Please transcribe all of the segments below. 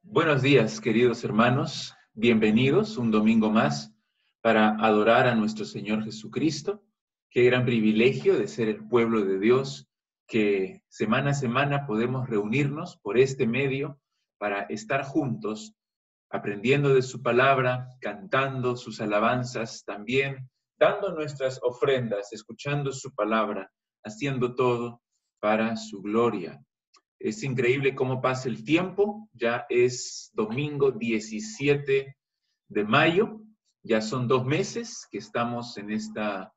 Buenos días, queridos hermanos. Bienvenidos un domingo más para adorar a nuestro Señor Jesucristo. Qué gran privilegio de ser el pueblo de Dios, que semana a semana podemos reunirnos por este medio para estar juntos, aprendiendo de su palabra, cantando sus alabanzas, también dando nuestras ofrendas, escuchando su palabra, haciendo todo para su gloria. Es increíble cómo pasa el tiempo. Ya es domingo 17 de mayo. Ya son 2 meses que estamos en esta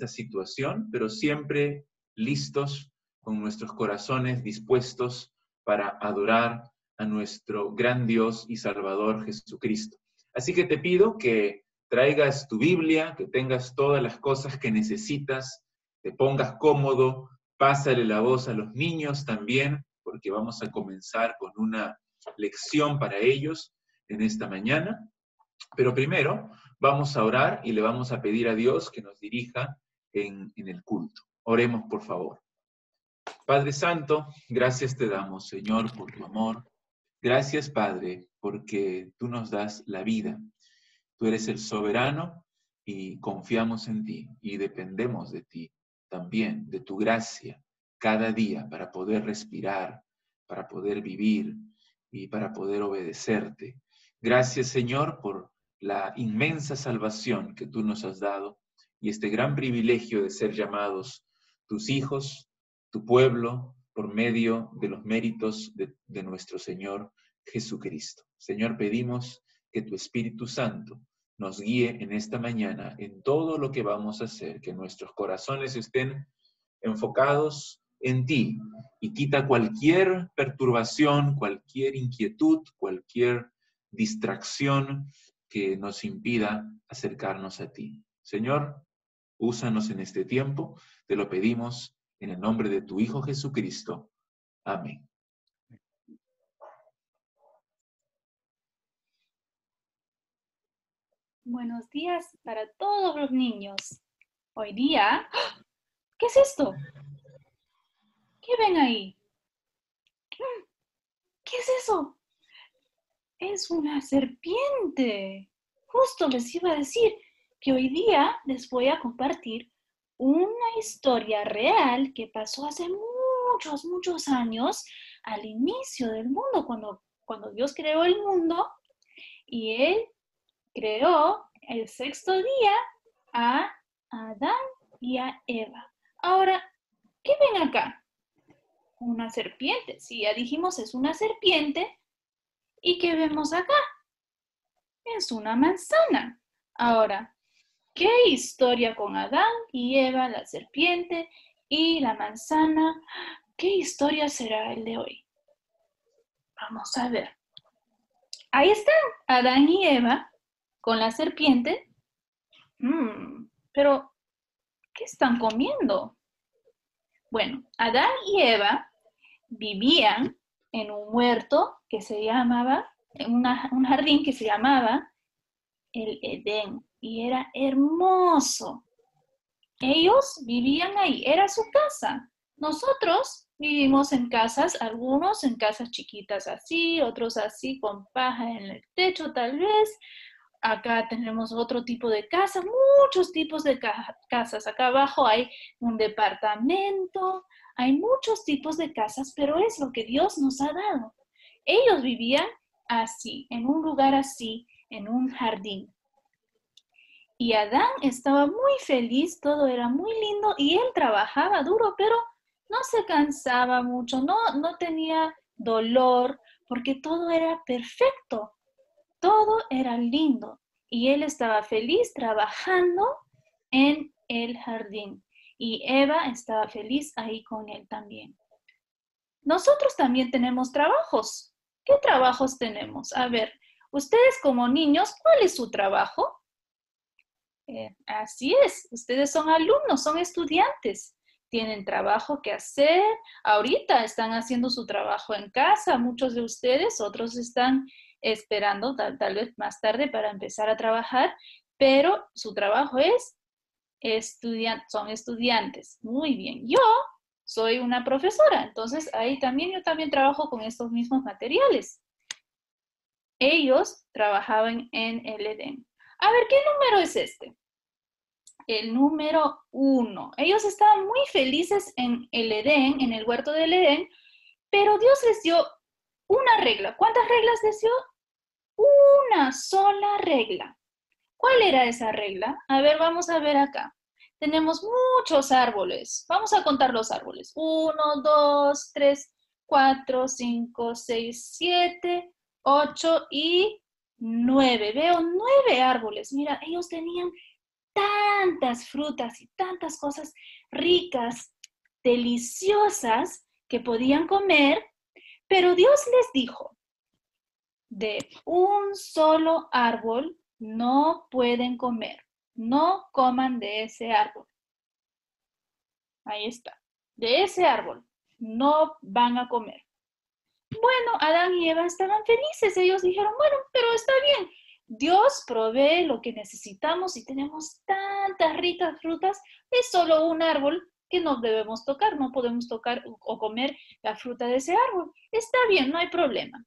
situación, pero siempre listos, con nuestros corazones dispuestos para adorar a nuestro gran Dios y Salvador Jesucristo. Así que te pido que traigas tu Biblia, que tengas todas las cosas que necesitas, te pongas cómodo, pásale la voz a los niños también, porque vamos a comenzar con una lección para ellos en esta mañana. Pero primero vamos a orar y le vamos a pedir a Dios que nos dirija en el culto. Oremos, por favor. Padre Santo, gracias te damos, Señor, por tu amor. Gracias, Padre, porque tú nos das la vida. Tú eres el soberano y confiamos en ti y dependemos de ti también, de tu gracia, cada día para poder respirar, para poder vivir y para poder obedecerte. Gracias, Señor, por la inmensa salvación que tú nos has dado y este gran privilegio de ser llamados tus hijos, tu pueblo, por medio de los méritos de nuestro Señor Jesucristo. Señor, pedimos que tu Espíritu Santo nos guíe en esta mañana en todo lo que vamos a hacer, que nuestros corazones estén enfocados en ti y quita cualquier perturbación, cualquier inquietud, cualquier distracción que nos impida acercarnos a ti. Señor, úsanos en este tiempo, te lo pedimos en el nombre de tu Hijo Jesucristo. Amén. Buenos días para todos los niños. Hoy día, ¿qué es esto? ¿Qué ven ahí? ¿Qué es eso? Es una serpiente. Justo les iba a decir que hoy día les voy a compartir una historia real que pasó hace muchos años al inicio del mundo, cuando Dios creó el mundo y Él creó el sexto día a Adán y a Eva. Ahora, ¿qué ven acá? Una serpiente. Sí, ya dijimos es una serpiente. ¿Y qué vemos acá? Es una manzana. Ahora, ¿qué historia con Adán y Eva, la serpiente y la manzana? ¿Qué historia será el de hoy? Vamos a ver. Ahí están Adán y Eva con la serpiente. Pero, ¿qué están comiendo? Bueno, Adán y Eva vivían en un huerto que se llamaba, en un jardín que se llamaba el Edén y era hermoso. Ellos vivían ahí, era su casa. Nosotros vivimos en casas, algunos en casas chiquitas así, otros así con paja en el techo tal vez. Acá tenemos otro tipo de casa, muchos tipos de casas. Acá abajo hay un departamento, hay muchos tipos de casas, pero es lo que Dios nos ha dado. Ellos vivían así, en un lugar así, en un jardín. Y Adán estaba muy feliz, todo era muy lindo y él trabajaba duro, pero no se cansaba mucho, no tenía dolor, porque todo era perfecto. Todo era lindo y él estaba feliz trabajando en el jardín y Eva estaba feliz ahí con él también. Nosotros también tenemos trabajos. ¿Qué trabajos tenemos? A ver, ustedes como niños, ¿cuál es su trabajo? Así es, ustedes son alumnos, son estudiantes, tienen trabajo que hacer. Ahorita están haciendo su trabajo en casa, muchos de ustedes, otros están esperando tal vez más tarde para empezar a trabajar, pero su trabajo es son estudiantes. Muy bien, yo soy una profesora, entonces ahí también yo también trabajo con estos mismos materiales. ellos trabajaban en el Edén. A ver, ¿qué número es este? El número 1. Ellos estaban muy felices en el Edén, en el huerto del Edén, pero Dios les dio una regla. ¿Cuántas reglas les dio? Una sola regla. ¿Cuál era esa regla? A ver, vamos a ver acá. Tenemos muchos árboles. Vamos a contar los árboles. 1, 2, 3, 4, 5, 6, 7, 8 y 9. Veo 9 árboles. Mira, ellos tenían tantas frutas y tantas cosas ricas, deliciosas que podían comer, pero Dios les dijo, de un solo árbol no pueden comer, no coman de ese árbol. Ahí está, de ese árbol no van a comer. Bueno, Adán y Eva estaban felices, ellos dijeron, bueno, pero está bien, Dios provee lo que necesitamos y tenemos tantas ricas frutas, es solo un árbol que no debemos tocar, no podemos tocar o comer la fruta de ese árbol. Está bien, no hay problema.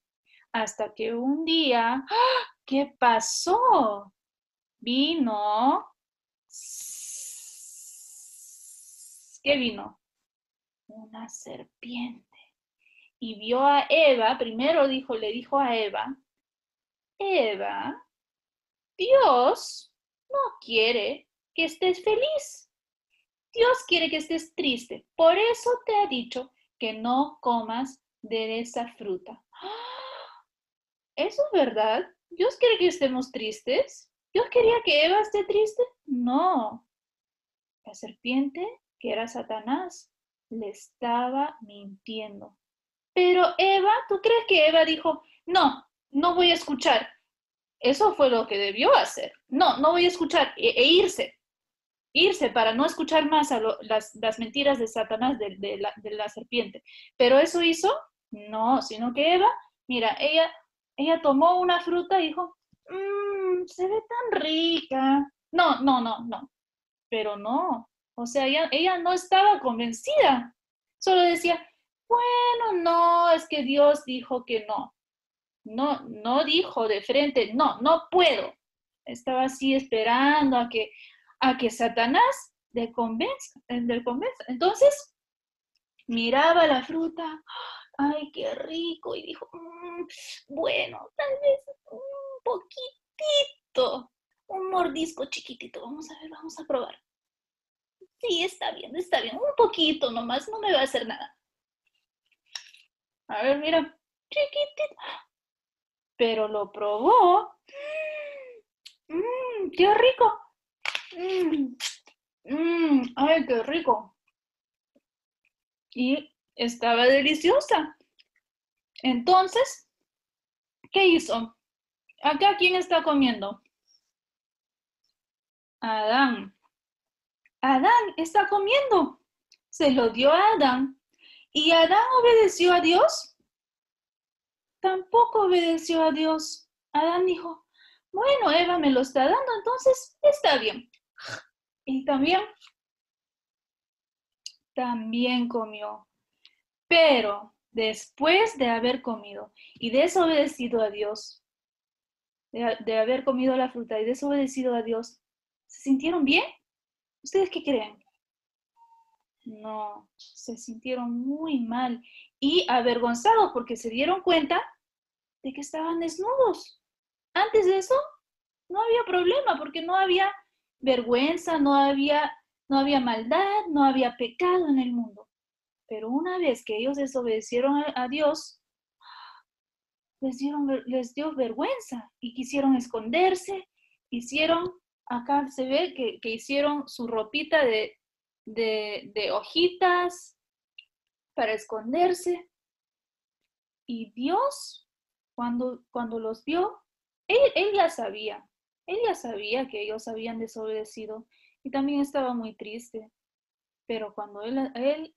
Hasta que un día, ¡ah! ¿Qué pasó? Vino. ¿Qué vino? Una serpiente. Y vio a Eva, primero le dijo a Eva, Eva, Dios no quiere que estés feliz. Dios quiere que estés triste. Por eso te ha dicho que no comas de esa fruta. ¿Eso es verdad? ¿Dios quiere que estemos tristes? ¿Dios quería que Eva esté triste? No. La serpiente, que era Satanás, le estaba mintiendo. Pero Eva, ¿tú crees que Eva dijo, no, no voy a escuchar? Eso fue lo que debió hacer. No, no voy a escuchar e irse. Irse para no escuchar más a las mentiras de Satanás, de la serpiente. ¿Pero eso hizo? No, sino que Eva, mira, ella tomó una fruta y dijo, se ve tan rica. No, no, no, no. Pero no. O sea, ella no estaba convencida. Solo decía, bueno, no, es que Dios dijo que no. No, no dijo de frente, no, no puedo. Estaba así esperando a que Satanás le convenza. Entonces, miraba la fruta, ay, qué rico, y dijo, bueno, tal vez un poquitito, un mordisco chiquitito, vamos a ver, vamos a probar. Sí, está bien, un poquito nomás, no me va a hacer nada. A ver, mira, chiquitito, pero lo probó. ¡Qué rico! ¡Ay, qué rico! Y estaba deliciosa. Entonces, ¿qué hizo? Acá, ¿quién está comiendo? Adán. Adán está comiendo. Se lo dio a Adán. ¿Y Adán obedeció a Dios? Tampoco obedeció a Dios. Adán dijo, bueno, Eva me lo está dando, entonces está bien. Y también comió. Pero después de haber comido y desobedecido a Dios, de haber comido la fruta y desobedecido a Dios, ¿se sintieron bien? ¿Ustedes qué creen? No, se sintieron muy mal y avergonzados porque se dieron cuenta de que estaban desnudos. Antes de eso, no había problema porque no había vergüenza, no había maldad, no había pecado en el mundo. Pero una vez que ellos desobedecieron a Dios, les dio vergüenza y quisieron esconderse, acá se ve que hicieron su ropita de hojitas para esconderse. Y Dios, cuando los vio, él ya sabía que ellos habían desobedecido y también estaba muy triste. Pero cuando él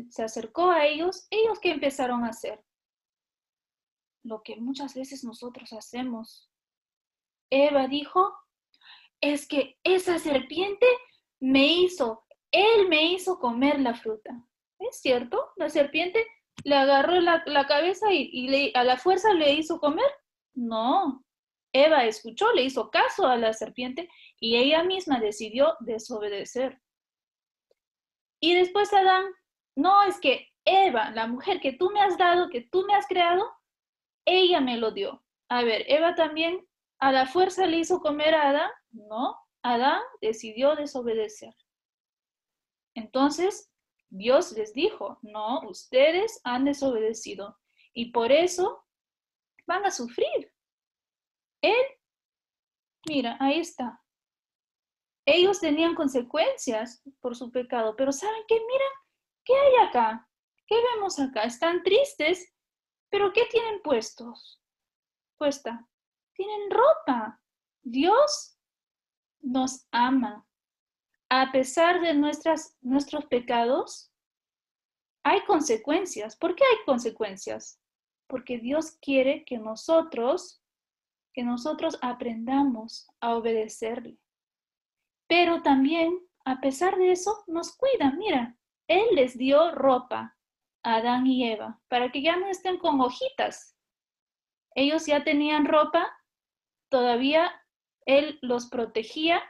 se acercó a ellos ¿qué empezaron a hacer? Lo que muchas veces nosotros hacemos. Eva dijo, es que esa serpiente él me hizo comer la fruta. ¿Es cierto? La serpiente le agarró la cabeza y a la fuerza le hizo comer. No. Eva escuchó, le hizo caso a la serpiente y ella misma decidió desobedecer. Y después Adán, no, es que Eva, la mujer que tú me has dado, que tú me has creado, ella me lo dio. A ver, Eva también a la fuerza le hizo comer a Adán. No, Adán decidió desobedecer. Entonces, Dios les dijo, no, ustedes han desobedecido y por eso van a sufrir. Él, mira, ahí está. Ellos tenían consecuencias por su pecado, pero ¿saben qué? Mira, ¿qué hay acá? ¿Qué vemos acá? Están tristes, pero ¿qué tienen puesta? Tienen ropa. Dios nos ama. A pesar de nuestros pecados, hay consecuencias. ¿Por qué hay consecuencias? Porque Dios quiere que nosotros aprendamos a obedecerle. Pero también, a pesar de eso, nos cuida. Mira, Él les dio ropa a Adán y Eva para que ya no estén con hojitas. Ellos ya tenían ropa, todavía Él los protegía,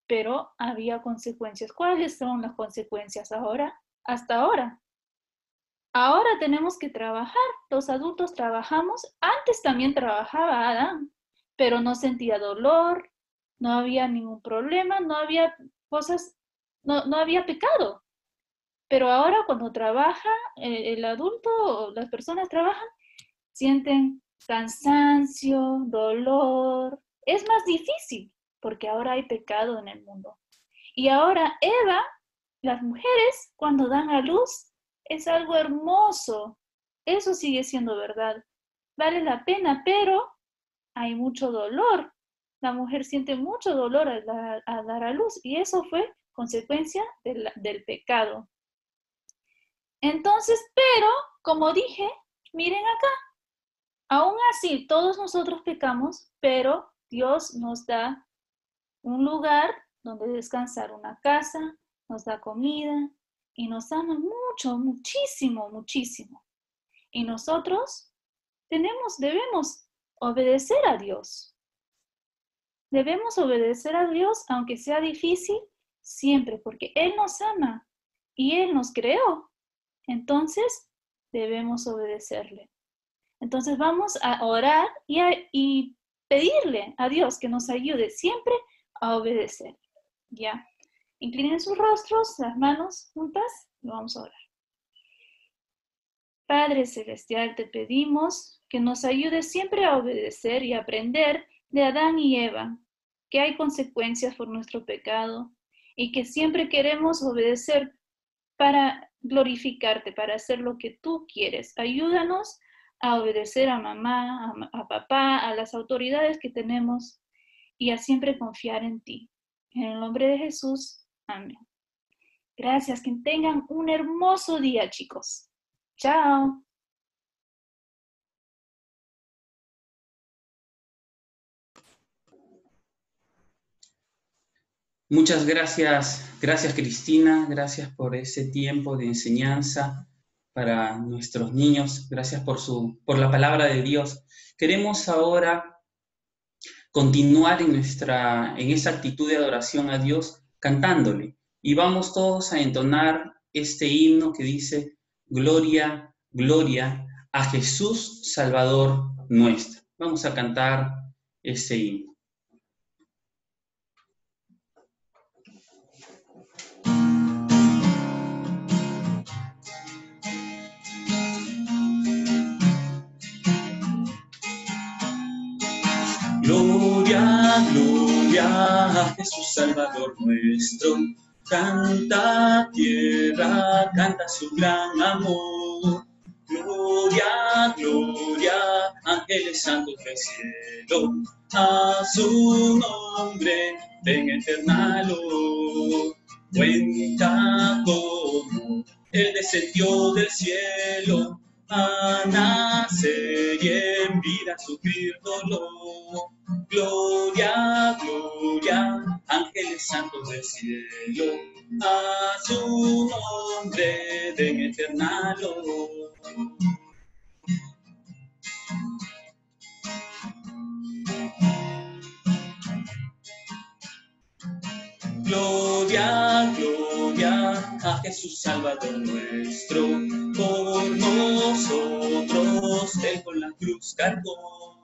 pero había consecuencias. ¿Cuáles son las consecuencias ahora? Hasta ahora. Ahora tenemos que trabajar. Los adultos trabajamos. Antes también trabajaba Adán, pero no sentía dolor, no había ningún problema, no había cosas, no había pecado. Pero ahora cuando trabaja el adulto o las personas trabajan, sienten cansancio, dolor. Es más difícil porque ahora hay pecado en el mundo. Y ahora Eva, las mujeres cuando dan a luz, es algo hermoso. Eso sigue siendo verdad. Vale la pena, pero hay mucho dolor. La mujer siente mucho dolor al dar a luz y eso fue consecuencia del pecado. Entonces, pero, como dije, miren acá, aún así todos nosotros pecamos, pero Dios nos da un lugar donde descansar, una casa, nos da comida y nos ama mucho, muchísimo, muchísimo. Y nosotros debemos obedecer a Dios. Debemos obedecer a Dios, aunque sea difícil, siempre, porque Él nos ama y Él nos creó. Entonces, debemos obedecerle. Entonces, vamos a orar y pedirle a Dios que nos ayude siempre a obedecer. ¿Ya? Inclinen sus rostros, las manos juntas, y vamos a orar. Padre Celestial, te pedimos que nos ayudes siempre a obedecer y aprender de Adán y Eva, que hay consecuencias por nuestro pecado y que siempre queremos obedecer para glorificarte, para hacer lo que tú quieres. Ayúdanos a obedecer a mamá, a papá, a las autoridades que tenemos y a siempre confiar en ti. En el nombre de Jesús, amén. Gracias, que tengan un hermoso día, chicos. Chao. Muchas gracias Cristina, gracias por ese tiempo de enseñanza para nuestros niños, gracias por la palabra de Dios. Queremos ahora continuar en esa actitud de adoración a Dios cantándole y vamos todos a entonar este himno que dice Gloria, gloria a Jesús Salvador nuestro. Vamos a cantar ese himno. Gloria, gloria a Jesús Salvador nuestro. Canta tierra, canta su gran amor. Gloria, gloria, ángeles santos del cielo, a su nombre ven eternal. Cuenta cómo Él descendió del cielo a nacer y en vida sufrir dolor. Gloria, gloria, ángeles santos del cielo, a su nombre den eternal honor. Jesús Salvador nuestro, por nosotros Él con la cruz cargó,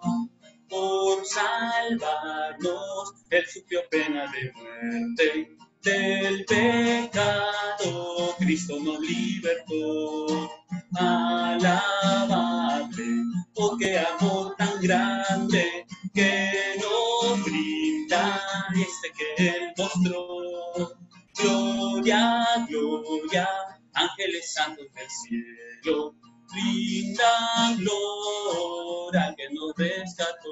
por salvarnos Él sufrió pena de muerte, del pecado Cristo nos libertó. Alabadle, oh qué amor tan grande que nos brinda este que Él mostró. Gloria, gloria, ángeles santos del cielo, brindan gloria al que nos rescató.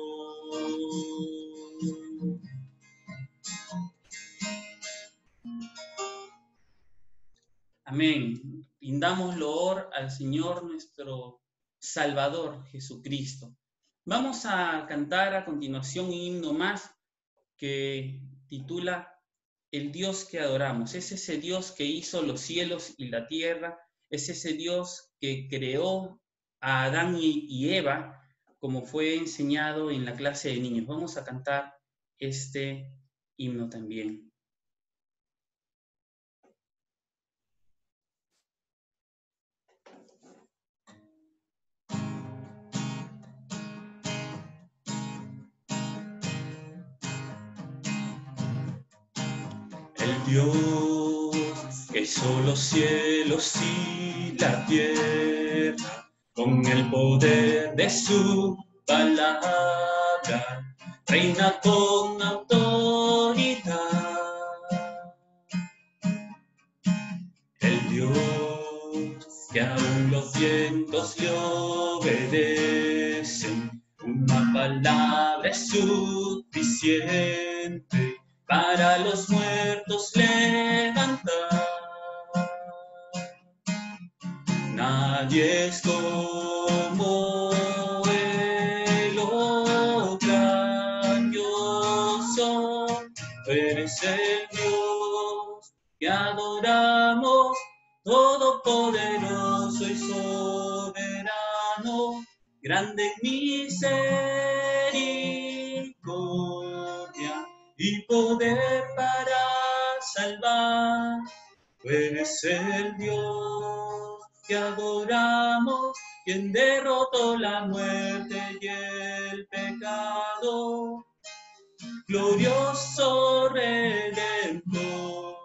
Amén. Rindamos loor al Señor nuestro Salvador Jesucristo. Vamos a cantar a continuación un himno más que titula El Dios que adoramos. Es ese Dios que hizo los cielos y la tierra, es ese Dios que creó a Adán y Eva, como fue enseñado en la clase de niños. Vamos a cantar este himno también. El Dios que hizo los cielos y la tierra, con el poder de su palabra, reina con autoridad. El Dios que aún los vientos le obedecen, una palabra es suficiente para los muertos levantar. Nadie es como Él, oh grandioso, tú eres el Dios que adoramos, todopoderoso y soberano, grande en misericordia y poder para salvar. Tú eres el Dios que adoramos, quien derrotó la muerte y el pecado, glorioso Redentor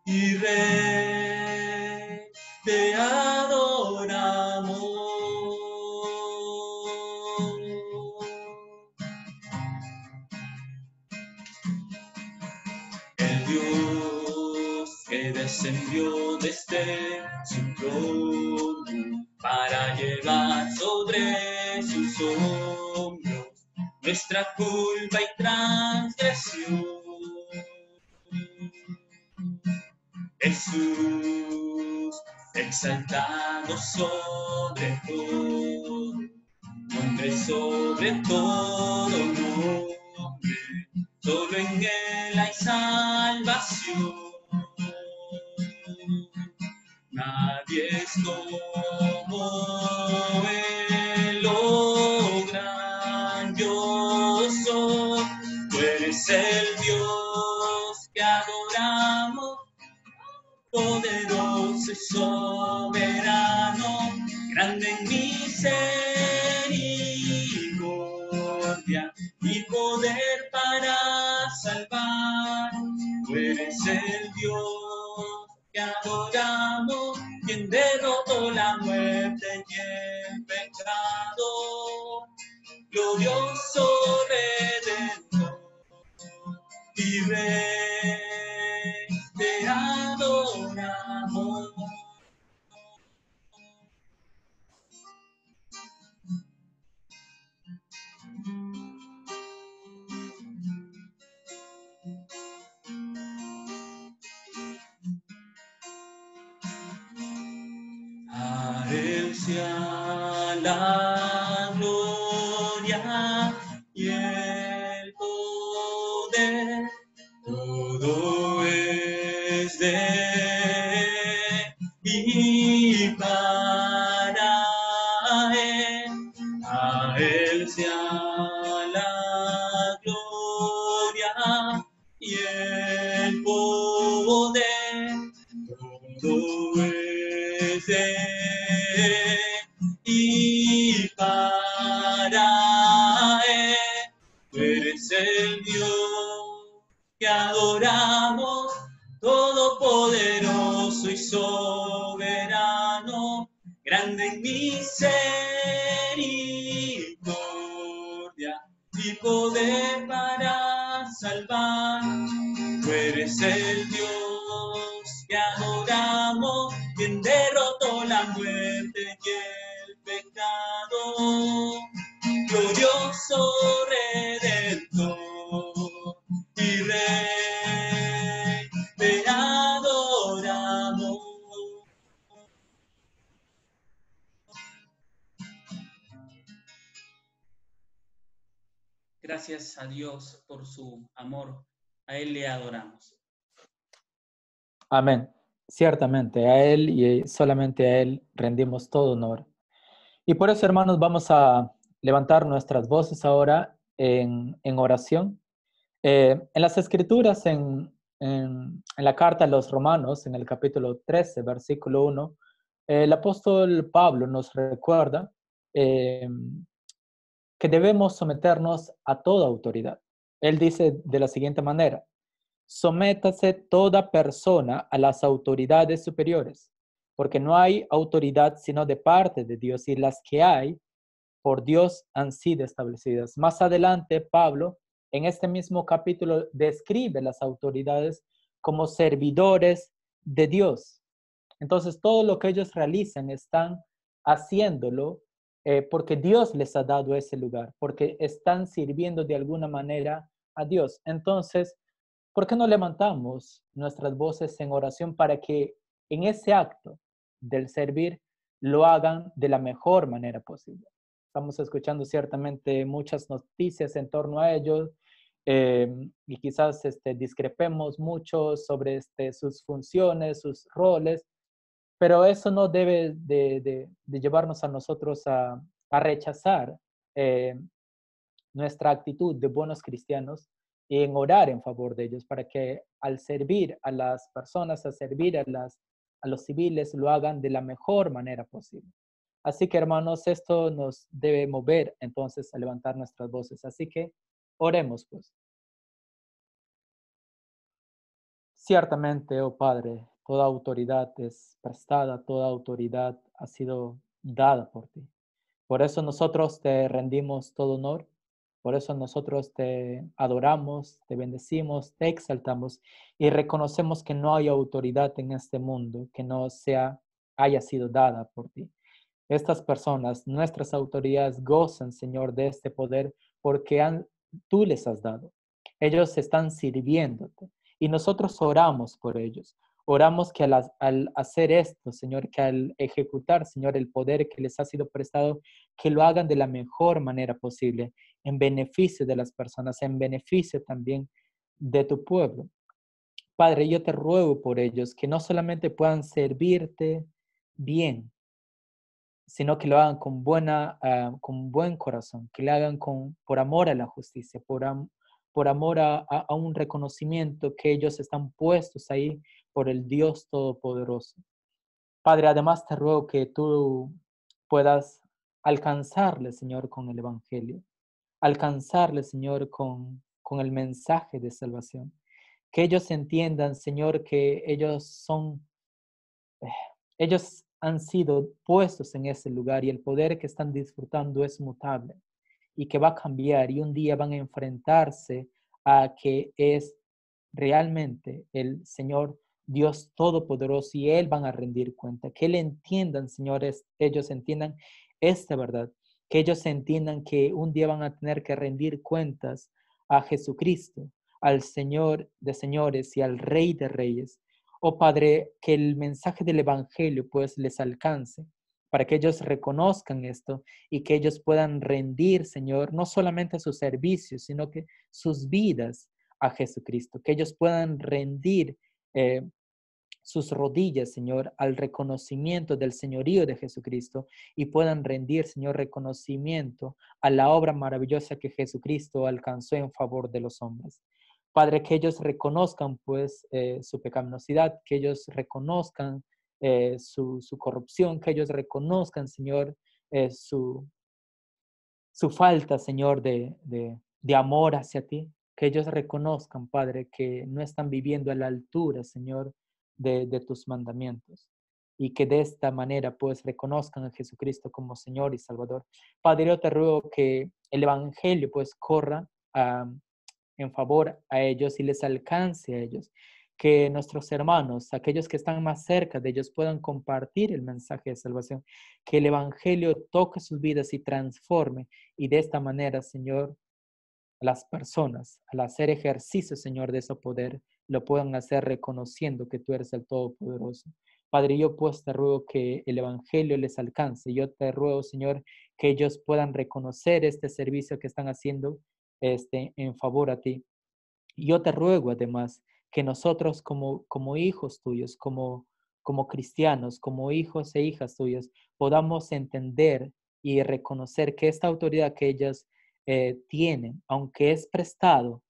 y Rey, te adoramos. El Dios que descendió desde su trono para llevar sobre sus hombros nuestra culpa y transgresión. Jesús, exaltado sobre todo, nombre sobre todo nombre, solo en Él hay salvación. Nadie es como Él, oh grandioso, tú eres el Dios que adoramos, poderoso y soberano, grande en misericordia y poder para salvar. Tú eres el Dios que adoramos, quien derrotó la muerte y el pecado, glorioso Redentor y Rey, te adoramos. A Él sea la gloria y el poder, todo es de Él y para Él. A Él sea la gloria y el poder, todo y para Él. Tú eres el Dios que adoramos, todopoderoso y soberano, grande en misericordia y poder para salvar. Tú eres el Dios que adoramos, quien derrotó la muerte y el pecado, glorioso Redentor y Rey, te adoramos. Gracias a Dios por su amor, a Él le adoramos. Amén. Ciertamente, a Él y solamente a Él rendimos todo honor. Y por eso, hermanos, vamos a levantar nuestras voces ahora en oración. En las Escrituras, en la carta a los Romanos, en el capítulo 13, versículo 1, el apóstol Pablo nos recuerda que debemos someternos a toda autoridad. Él dice de la siguiente manera: sométase toda persona a las autoridades superiores, porque no hay autoridad sino de parte de Dios, y las que hay por Dios han sido establecidas. Más adelante, Pablo, en este mismo capítulo, describe las autoridades como servidores de Dios. Entonces, todo lo que ellos realizan están haciéndolo porque Dios les ha dado ese lugar, porque están sirviendo de alguna manera a Dios. Entonces, ¿por qué no levantamos nuestras voces en oración para que en ese acto del servir lo hagan de la mejor manera posible? Estamos escuchando ciertamente muchas noticias en torno a ellos y quizás discrepemos mucho sobre sus funciones, sus roles, pero eso no debe de llevarnos a nosotros a rechazar eh, nuestra actitud de buenos cristianos y en orar en favor de ellos para que al servir a las personas, a servir a los civiles, lo hagan de la mejor manera posible. Así que, hermanos, esto nos debe mover entonces a levantar nuestras voces. Así que oremos, pues. Ciertamente, oh Padre, toda autoridad es prestada, toda autoridad ha sido dada por ti. Por eso nosotros te rendimos todo honor, por eso nosotros te adoramos, te bendecimos, te exaltamos y reconocemos que no hay autoridad en este mundo que no haya sido dada por ti. Estas personas, nuestras autoridades, gozan, Señor, de este poder porque tú les has dado. Ellos están sirviéndote y nosotros oramos por ellos. Oramos que al hacer esto, Señor, que al ejecutar, Señor, el poder que les ha sido prestado, que lo hagan de la mejor manera posible, en beneficio de las personas, en beneficio también de tu pueblo. Padre, yo te ruego por ellos, que no solamente puedan servirte bien, sino que lo hagan con buen corazón, que lo hagan por amor a la justicia, por amor a un reconocimiento que ellos están puestos ahí por el Dios Todopoderoso. Padre, además te ruego que tú puedas alcanzarles, Señor, con el Evangelio, alcanzarles, Señor, con el mensaje de salvación. Que ellos entiendan, Señor, que ellos han sido puestos en ese lugar y el poder que están disfrutando es mutable y que va a cambiar y un día van a enfrentarse a que es realmente el Señor Dios Todopoderoso y Él van a rendir cuenta. Que Él entiendan, señores, ellos entiendan esta verdad, que ellos entiendan que un día van a tener que rendir cuentas a Jesucristo, al Señor de señores y al Rey de reyes. Oh Padre, que el mensaje del Evangelio pues les alcance para que ellos reconozcan esto y que ellos puedan rendir, Señor, no solamente sus servicios, sino que sus vidas a Jesucristo, que ellos puedan rendir sus rodillas, Señor, al reconocimiento del señorío de Jesucristo y puedan rendir, Señor, reconocimiento a la obra maravillosa que Jesucristo alcanzó en favor de los hombres. Padre, que ellos reconozcan pues su pecaminosidad, que ellos reconozcan su corrupción, que ellos reconozcan, Señor, su falta, Señor, de amor hacia ti, que ellos reconozcan, Padre, que no están viviendo a la altura, Señor, de tus mandamientos. Y que de esta manera, pues, reconozcan a Jesucristo como Señor y Salvador. Padre, yo te ruego que el Evangelio, pues, corra en favor a ellos y les alcance a ellos. Que nuestros hermanos, aquellos que están más cerca de ellos, puedan compartir el mensaje de salvación. Que el Evangelio toque sus vidas y transforme. Y de esta manera, Señor, las personas, al hacer ejercicio, Señor, de ese poder, lo puedan hacer reconociendo que tú eres el Todopoderoso. Padre, yo pues te ruego que el Evangelio les alcance. Yo te ruego, Señor, que ellos puedan reconocer este servicio que están haciendo en favor a ti. Y yo te ruego, además, que nosotros como hijos tuyos, como cristianos, como hijos e hijas tuyas, podamos entender y reconocer que esta autoridad que ellas tienen, aunque es prestado,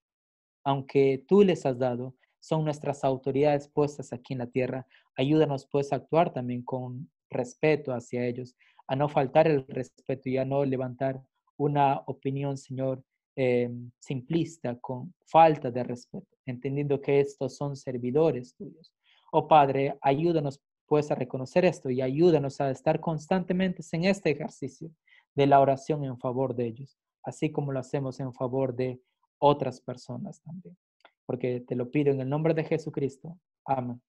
aunque tú les has dado, son nuestras autoridades puestas aquí en la tierra. Ayúdanos pues a actuar también con respeto hacia ellos, a no faltar el respeto y a no levantar una opinión, Señor, simplista, con falta de respeto, entendiendo que estos son servidores tuyos. Oh Padre, ayúdanos pues a reconocer esto y ayúdanos a estar constantemente en este ejercicio de la oración en favor de ellos, así como lo hacemos en favor de otras personas también. Porque te lo pido en el nombre de Jesucristo. Amén.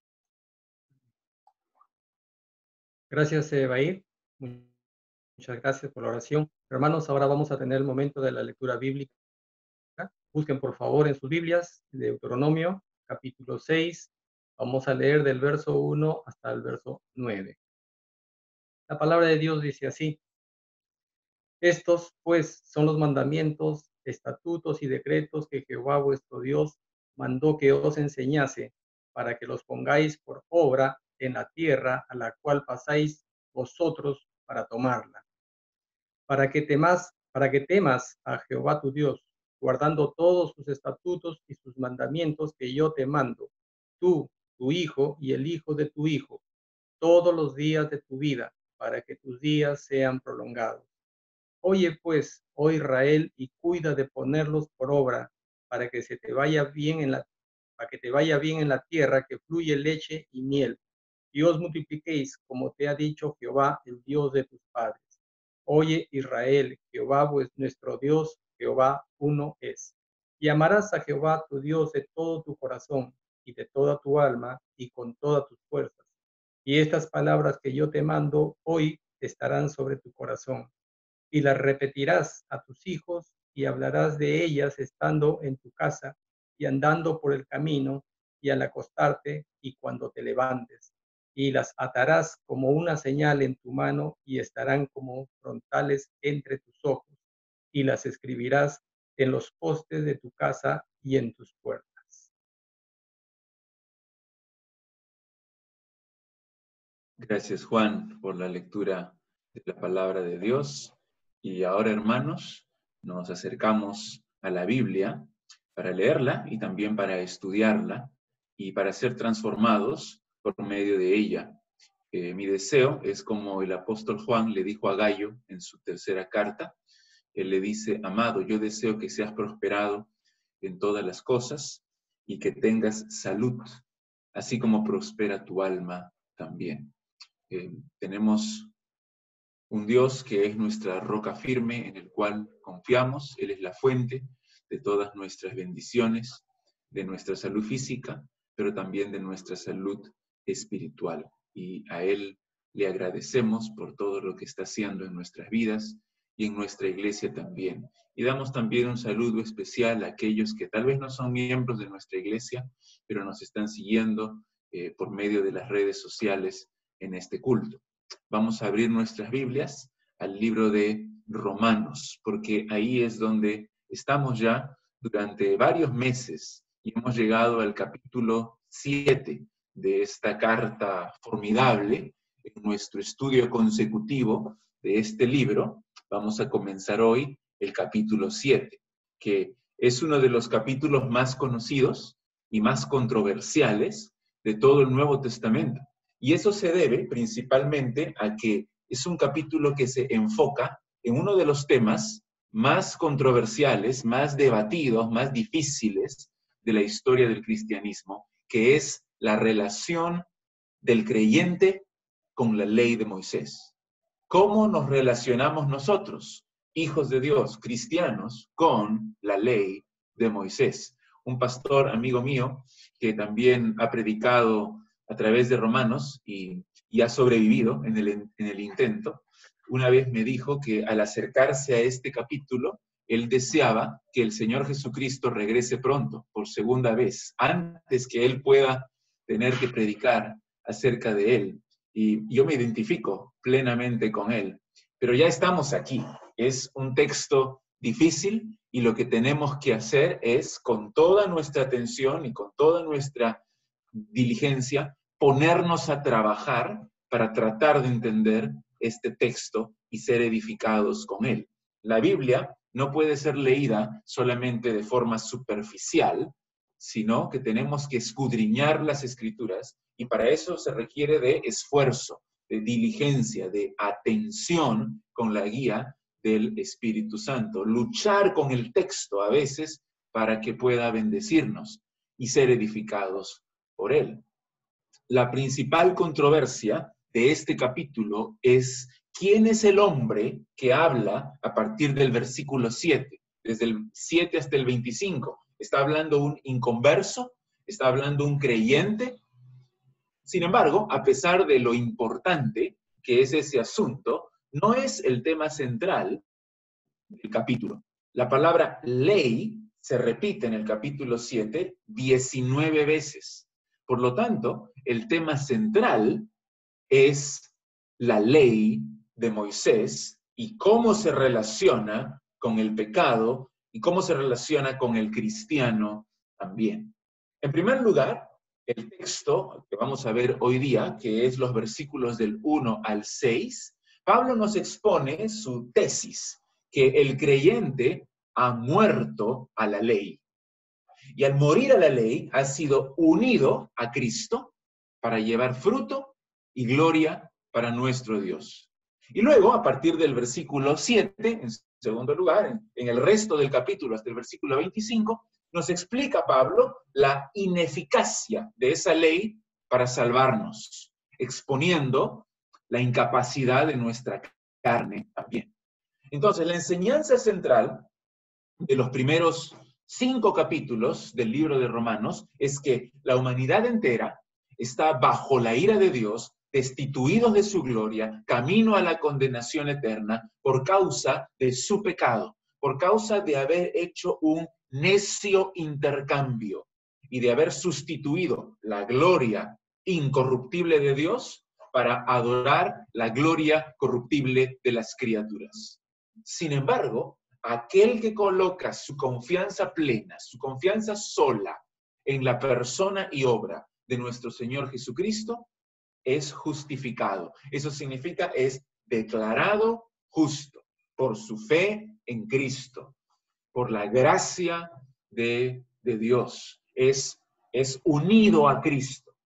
Gracias, Evair. Muchas gracias por la oración. Hermanos, ahora vamos a tener el momento de la lectura bíblica. Busquen por favor en sus Biblias, Deuteronomio, capítulo 6. Vamos a leer del verso 1 hasta el verso 9. La palabra de Dios dice así: estos, pues, son los mandamientos, estatutos y decretos que Jehová vuestro Dios mandó que os enseñase, para que los pongáis por obra en la tierra a la cual pasáis vosotros para tomarla. Para que temas a Jehová tu Dios, guardando todos sus estatutos y sus mandamientos que yo te mando, tú, tu hijo y el hijo de tu hijo, todos los días de tu vida, para que tus días sean prolongados. Oye pues, oh Israel, y cuida de ponerlos por obra, para que te vaya bien en la tierra que fluye leche y miel, y os multipliquéis, como te ha dicho Jehová, el Dios de tus padres. Oye Israel, Jehová nuestro Dios, Jehová uno es. Y amarás a Jehová tu Dios de todo tu corazón y de toda tu alma y con todas tus fuerzas. Y estas palabras que yo te mando hoy estarán sobre tu corazón. Y las repetirás a tus hijos y hablarás de ellas estando en tu casa y andando por el camino y al acostarte y cuando te levantes. Y las atarás como una señal en tu mano y estarán como frontales entre tus ojos. Y las escribirás en los postes de tu casa y en tus puertas. Gracias, Juan, por la lectura de la palabra de Dios. Y ahora, hermanos, nos acercamos a la Biblia para leerla y también para estudiarla y para ser transformados por medio de ella. Mi deseo es como el apóstol Juan le dijo a Gayo en su tercera carta. Él le dice: amado, yo deseo que seas prosperado en todas las cosas y que tengas salud, así como prospera tu alma también. Tenemos un Dios que es nuestra roca firme en el cual confiamos. Él es la fuente de todas nuestras bendiciones, de nuestra salud física, pero también de nuestra salud espiritual. Y a Él le agradecemos por todo lo que está haciendo en nuestras vidas y en nuestra iglesia también. Y damos también un saludo especial a aquellos que tal vez no son miembros de nuestra iglesia, pero nos están siguiendo por medio de las redes sociales en este culto. Vamos a abrir nuestras Biblias al libro de Romanos, porque ahí es donde estamos ya durante varios meses y hemos llegado al capítulo 7 de esta carta formidable. En nuestro estudio consecutivo de este libro, vamos a comenzar hoy el capítulo 7, que es uno de los capítulos más conocidos y más controversiales de todo el Nuevo Testamento. Y eso se debe principalmente a que es un capítulo que se enfoca en uno de los temas más controversiales, más debatidos, más difíciles de la historia del cristianismo, que es la relación del creyente con la ley de Moisés. ¿Cómo nos relacionamos nosotros, hijos de Dios, cristianos, con la ley de Moisés? Un pastor amigo mío que también ha predicado a través de Romanos y ha sobrevivido en el intento, una vez me dijo que al acercarse a este capítulo, él deseaba que el Señor Jesucristo regrese pronto, por segunda vez, antes que él pueda tener que predicar acerca de él. Y yo me identifico plenamente con él. Pero ya estamos aquí. Es un texto difícil y lo que tenemos que hacer es, con toda nuestra atención y con toda nuestra diligencia, ponernos a trabajar para tratar de entender este texto y ser edificados con él. La Biblia no puede ser leída solamente de forma superficial, sino que tenemos que escudriñar las Escrituras y para eso se requiere de esfuerzo, de diligencia, de atención con la guía del Espíritu Santo. Luchar con el texto a veces para que pueda bendecirnos y ser edificados por él. La principal controversia de este capítulo es quién es el hombre que habla a partir del versículo 7, desde el 7 hasta el 25. ¿Está hablando un inconverso? ¿Está hablando un creyente? Sin embargo, a pesar de lo importante que es ese asunto, no es el tema central del capítulo. La palabra ley se repite en el capítulo 7 19 veces. Por lo tanto, el tema central es la ley de Moisés y cómo se relaciona con el pecado y cómo se relaciona con el cristiano también. En primer lugar, el texto que vamos a ver hoy día, que es los versículos del 1 al 6, Pablo nos expone su tesis, que el creyente ha muerto a la ley. Y al morir a la ley, ha sido unido a Cristo para llevar fruto y gloria para nuestro Dios. Y luego, a partir del versículo 7, en segundo lugar, en el resto del capítulo, hasta el versículo 25, nos explica Pablo la ineficacia de esa ley para salvarnos, exponiendo la incapacidad de nuestra carne también. Entonces, la enseñanza central de los primeros 5 capítulos del libro de Romanos es que la humanidad entera está bajo la ira de Dios, destituidos de su gloria, camino a la condenación eterna por causa de su pecado, por causa de haber hecho un necio intercambio y de haber sustituido la gloria incorruptible de Dios para adorar la gloria corruptible de las criaturas. Sin embargo, aquel que coloca su confianza plena, su confianza sola en la persona y obra de nuestro Señor Jesucristo, es justificado. Eso significa es declarado justo por su fe en Cristo, por la gracia de Dios. Es unido a Cristo.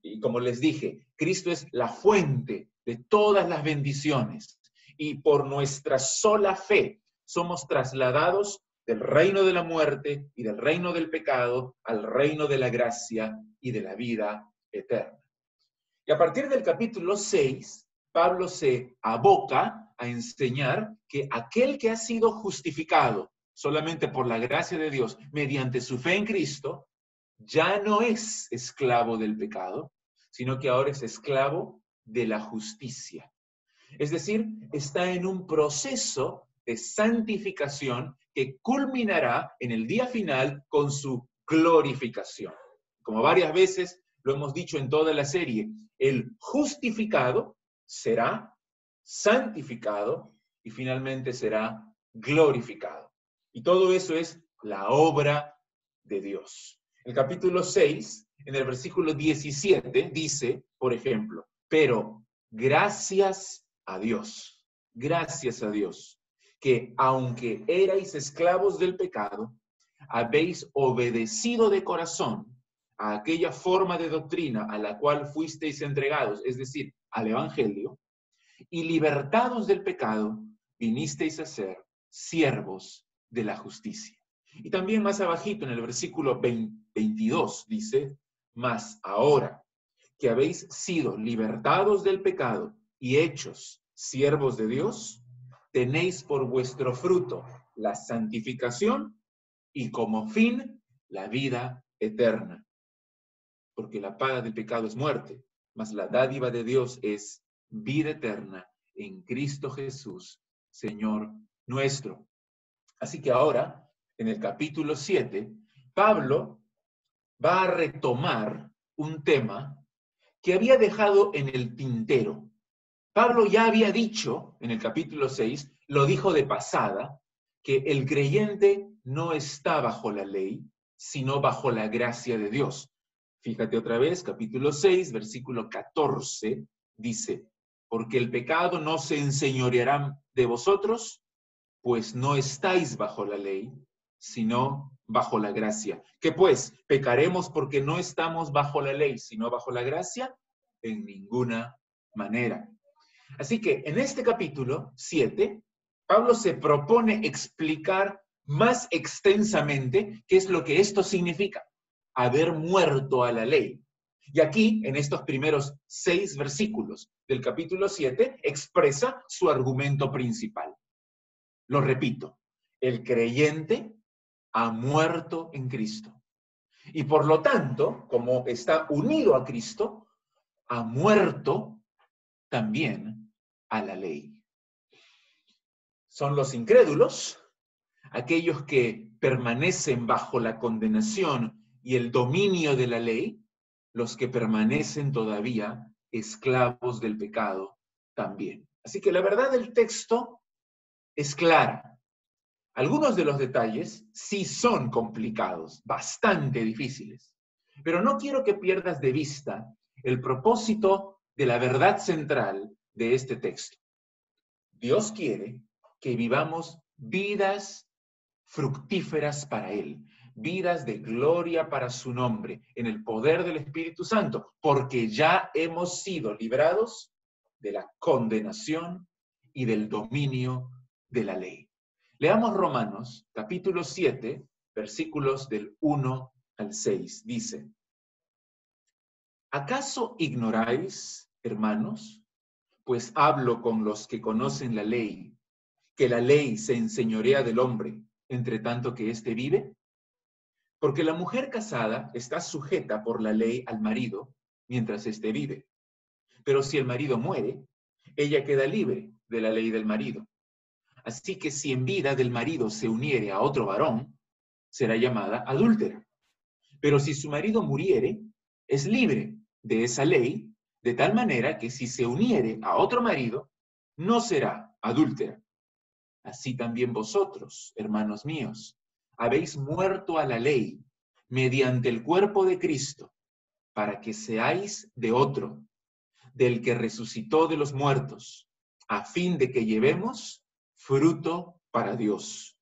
Y como les dije, Cristo es la fuente de todas las bendiciones. Y por nuestra sola fe somos trasladados del reino de la muerte y del reino del pecado al reino de la gracia y de la vida eterna. Y a partir del capítulo 6, Pablo se aboca a enseñar que aquel que ha sido justificado solamente por la gracia de Dios mediante su fe en Cristo, ya no es esclavo del pecado, sino que ahora es esclavo de la justicia. Es decir, está en un proceso de santificación que culminará en el día final con su glorificación. Como varias veces lo hemos dicho en toda la serie, el justificado será santificado y finalmente será glorificado. Y todo eso es la obra de Dios. El capítulo 6, en el versículo 17, dice, por ejemplo, pero gracias a Dios, que aunque erais esclavos del pecado, habéis obedecido de corazón a aquella forma de doctrina a la cual fuisteis entregados, es decir, al Evangelio, y libertados del pecado, vinisteis a ser siervos de la justicia. Y también más abajito en el versículo 22 dice, mas ahora que habéis sido libertados del pecado y hechos siervos de Dios, tenéis por vuestro fruto la santificación y como fin la vida eterna. Porque la paga del pecado es muerte, mas la dádiva de Dios es vida eterna en Cristo Jesús, Señor nuestro. Así que ahora, en el capítulo 7, Pablo va a retomar un tema que había dejado en el tintero. Pablo ya había dicho en el capítulo 6, lo dijo de pasada, que el creyente no está bajo la ley, sino bajo la gracia de Dios. Fíjate otra vez, capítulo 6, versículo 14, dice, porque el pecado no se enseñoreará de vosotros, pues no estáis bajo la ley, sino bajo la gracia. ¿Qué pues? ¿Pecaremos porque no estamos bajo la ley, sino bajo la gracia? En ninguna manera. Así que en este capítulo 7, Pablo se propone explicar más extensamente qué es lo que esto significa, haber muerto a la ley. Y aquí, en estos primeros 6 versículos del capítulo 7, expresa su argumento principal. Lo repito, el creyente ha muerto en Cristo. Y por lo tanto, como está unido a Cristo, ha muerto también a la ley. Son los incrédulos, aquellos que permanecen bajo la condenación y el dominio de la ley, los que permanecen todavía esclavos del pecado también. Así que la verdad del texto es clara. Algunos de los detalles sí son complicados, bastante difíciles, pero no quiero que pierdas de vista el propósito de la verdad central de este texto. Dios quiere que vivamos vidas fructíferas para Él, vidas de gloria para su nombre, en el poder del Espíritu Santo, porque ya hemos sido librados de la condenación y del dominio de la ley. Leamos Romanos, capítulo 7, versículos del 1 al 6. Dice, ¿acaso ignoráis, hermanos? Pues hablo con los que conocen la ley, que la ley se enseñorea del hombre, entre tanto que éste vive. Porque la mujer casada está sujeta por la ley al marido, mientras éste vive. Pero si el marido muere, ella queda libre de la ley del marido. Así que si en vida del marido se uniere a otro varón, será llamada adúltera. Pero si su marido muriere, es libre de esa ley, de tal manera que si se uniere a otro marido, no será adúltera. Así también vosotros, hermanos míos, habéis muerto a la ley mediante el cuerpo de Cristo, para que seáis de otro, del que resucitó de los muertos, a fin de que llevemos fruto para Dios.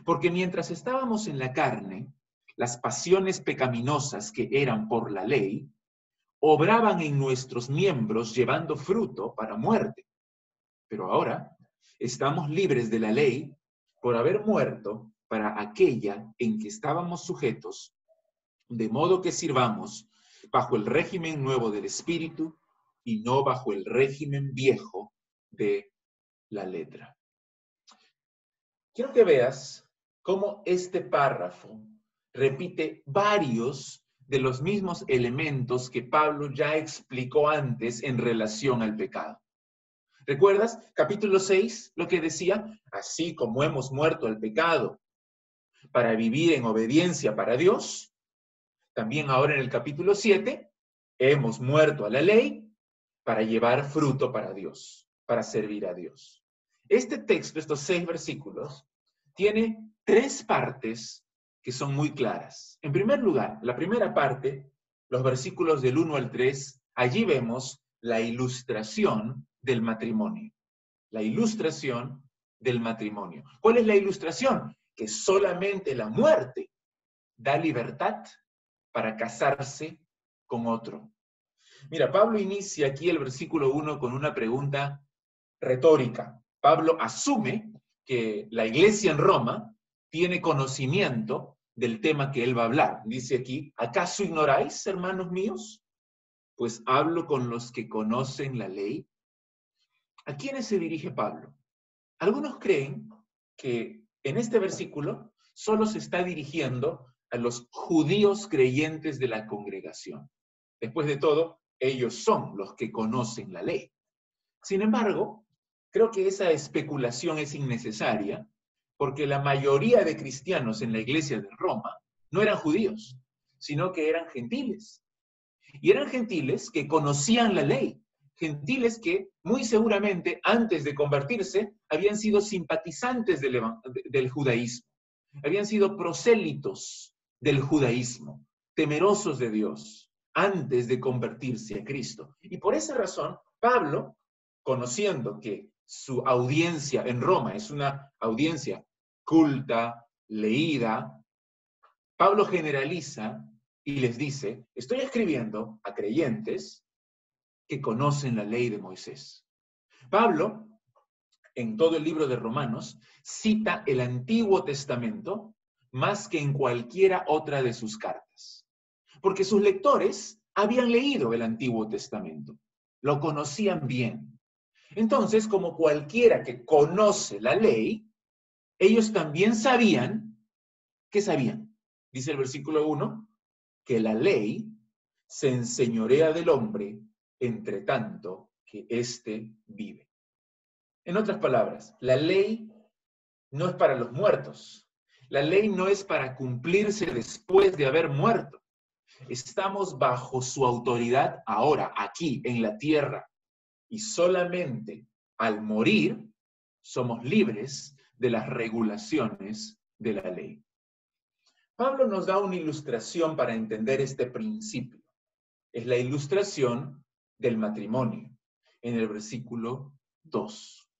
Porque mientras estábamos en la carne, las pasiones pecaminosas que eran por la ley, obraban en nuestros miembros llevando fruto para muerte. Pero ahora estamos libres de la ley por haber muerto para aquella en que estábamos sujetos, de modo que sirvamos bajo el régimen nuevo del Espíritu y no bajo el régimen viejo de la letra. Quiero que veas cómo este párrafo repite varios de los mismos elementos que Pablo ya explicó antes en relación al pecado. ¿Recuerdas? Capítulo 6, lo que decía, así como hemos muerto al pecado para vivir en obediencia para Dios, también ahora en el capítulo 7, hemos muerto a la ley para llevar fruto para Dios, para servir a Dios. Este texto, estos 6 versículos, tiene 3 partes que son muy claras. En primer lugar, la primera parte, los versículos del 1 al 3, allí vemos la ilustración del matrimonio. La ilustración del matrimonio. ¿Cuál es la ilustración? Que solamente la muerte da libertad para casarse con otro. Mira, Pablo inicia aquí el versículo 1 con una pregunta retórica. Pablo asume que la iglesia en Roma tiene conocimiento del tema que él va a hablar. Dice aquí, ¿acaso ignoráis, hermanos míos? Pues hablo con los que conocen la ley. ¿A quiénes se dirige Pablo? Algunos creen que en este versículo solo se está dirigiendo a los judíos creyentes de la congregación. Después de todo, ellos son los que conocen la ley. Sin embargo, creo que esa especulación es innecesaria, porque la mayoría de cristianos en la iglesia de Roma no eran judíos, sino que eran gentiles. Y eran gentiles que conocían la ley, gentiles que muy seguramente antes de convertirse habían sido simpatizantes del judaísmo, habían sido prosélitos del judaísmo, temerosos de Dios, antes de convertirse a Cristo. Y por esa razón, Pablo, conociendo que su audiencia en Roma es una audiencia culta, leída, Pablo generaliza y les dice, estoy escribiendo a creyentes que conocen la ley de Moisés. Pablo, en todo el libro de Romanos, cita el Antiguo Testamento más que en cualquiera otra de sus cartas, porque sus lectores habían leído el Antiguo Testamento, lo conocían bien. Entonces, como cualquiera que conoce la ley, ellos también sabían, ¿qué sabían? Dice el versículo 1, que la ley se enseñorea del hombre entre tanto que éste vive. En otras palabras, la ley no es para los muertos. La ley no es para cumplirse después de haber muerto. Estamos bajo su autoridad ahora, aquí, en la tierra. Y solamente al morir somos libres de las regulaciones de la ley. Pablo nos da una ilustración para entender este principio. Es la ilustración del matrimonio, en el versículo 2.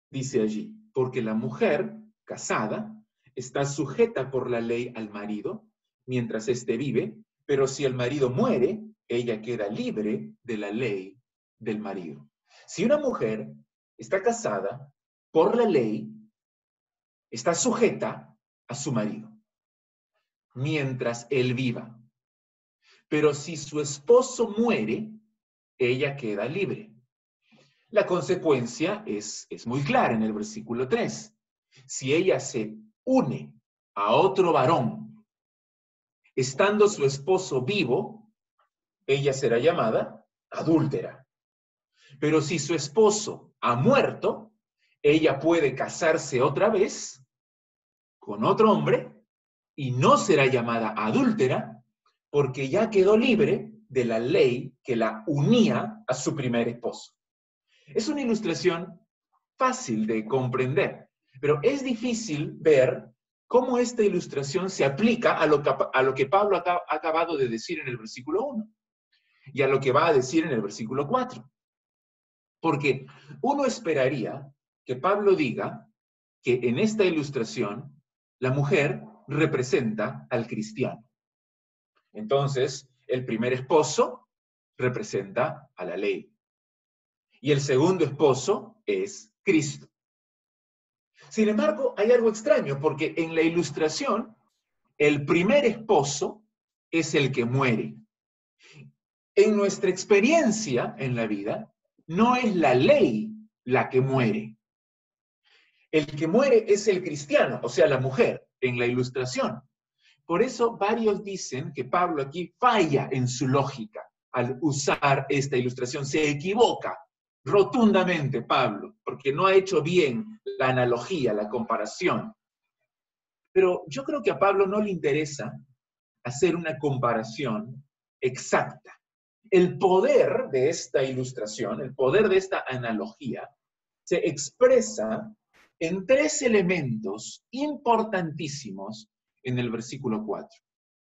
Dice allí, porque la mujer casada está sujeta por la ley al marido, mientras éste vive, pero si el marido muere, ella queda libre de la ley del marido. Si una mujer está casada por la ley, está sujeta a su marido, mientras él viva. Pero si su esposo muere, ella queda libre. La consecuencia es muy clara en el versículo 3. Si ella se une a otro varón, estando su esposo vivo, ella será llamada adúltera. Pero si su esposo ha muerto, ella puede casarse otra vez con otro hombre y no será llamada adúltera porque ya quedó libre de la ley que la unía a su primer esposo. Es una ilustración fácil de comprender, pero es difícil ver cómo esta ilustración se aplica a lo que Pablo ha acabado de decir en el versículo 1 y a lo que va a decir en el versículo 4. Porque uno esperaría que Pablo diga que en esta ilustración la mujer representa al cristiano. Entonces, el primer esposo representa a la ley. Y el segundo esposo es Cristo. Sin embargo, hay algo extraño, porque en la ilustración, el primer esposo es el que muere. En nuestra experiencia en la vida, no es la ley la que muere. El que muere es el cristiano, o sea, la mujer, en la ilustración. Por eso varios dicen que Pablo aquí falla en su lógica al usar esta ilustración. Se equivoca rotundamente Pablo, porque no ha hecho bien la analogía, la comparación. Pero yo creo que a Pablo no le interesa hacer una comparación exacta. El poder de esta ilustración, el poder de esta analogía, se expresa en tres elementos importantísimos en el versículo 4,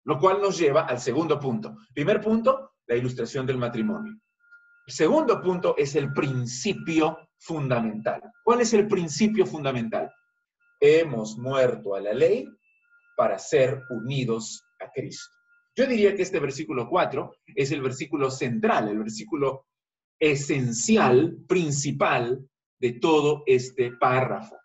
lo cual nos lleva al segundo punto. Primer punto, la ilustración del matrimonio. El segundo punto es el principio fundamental. ¿Cuál es el principio fundamental? Hemos muerto a la ley para ser unidos a Cristo. Yo diría que este versículo 4 es el versículo central, el versículo esencial, principal de todo este párrafo.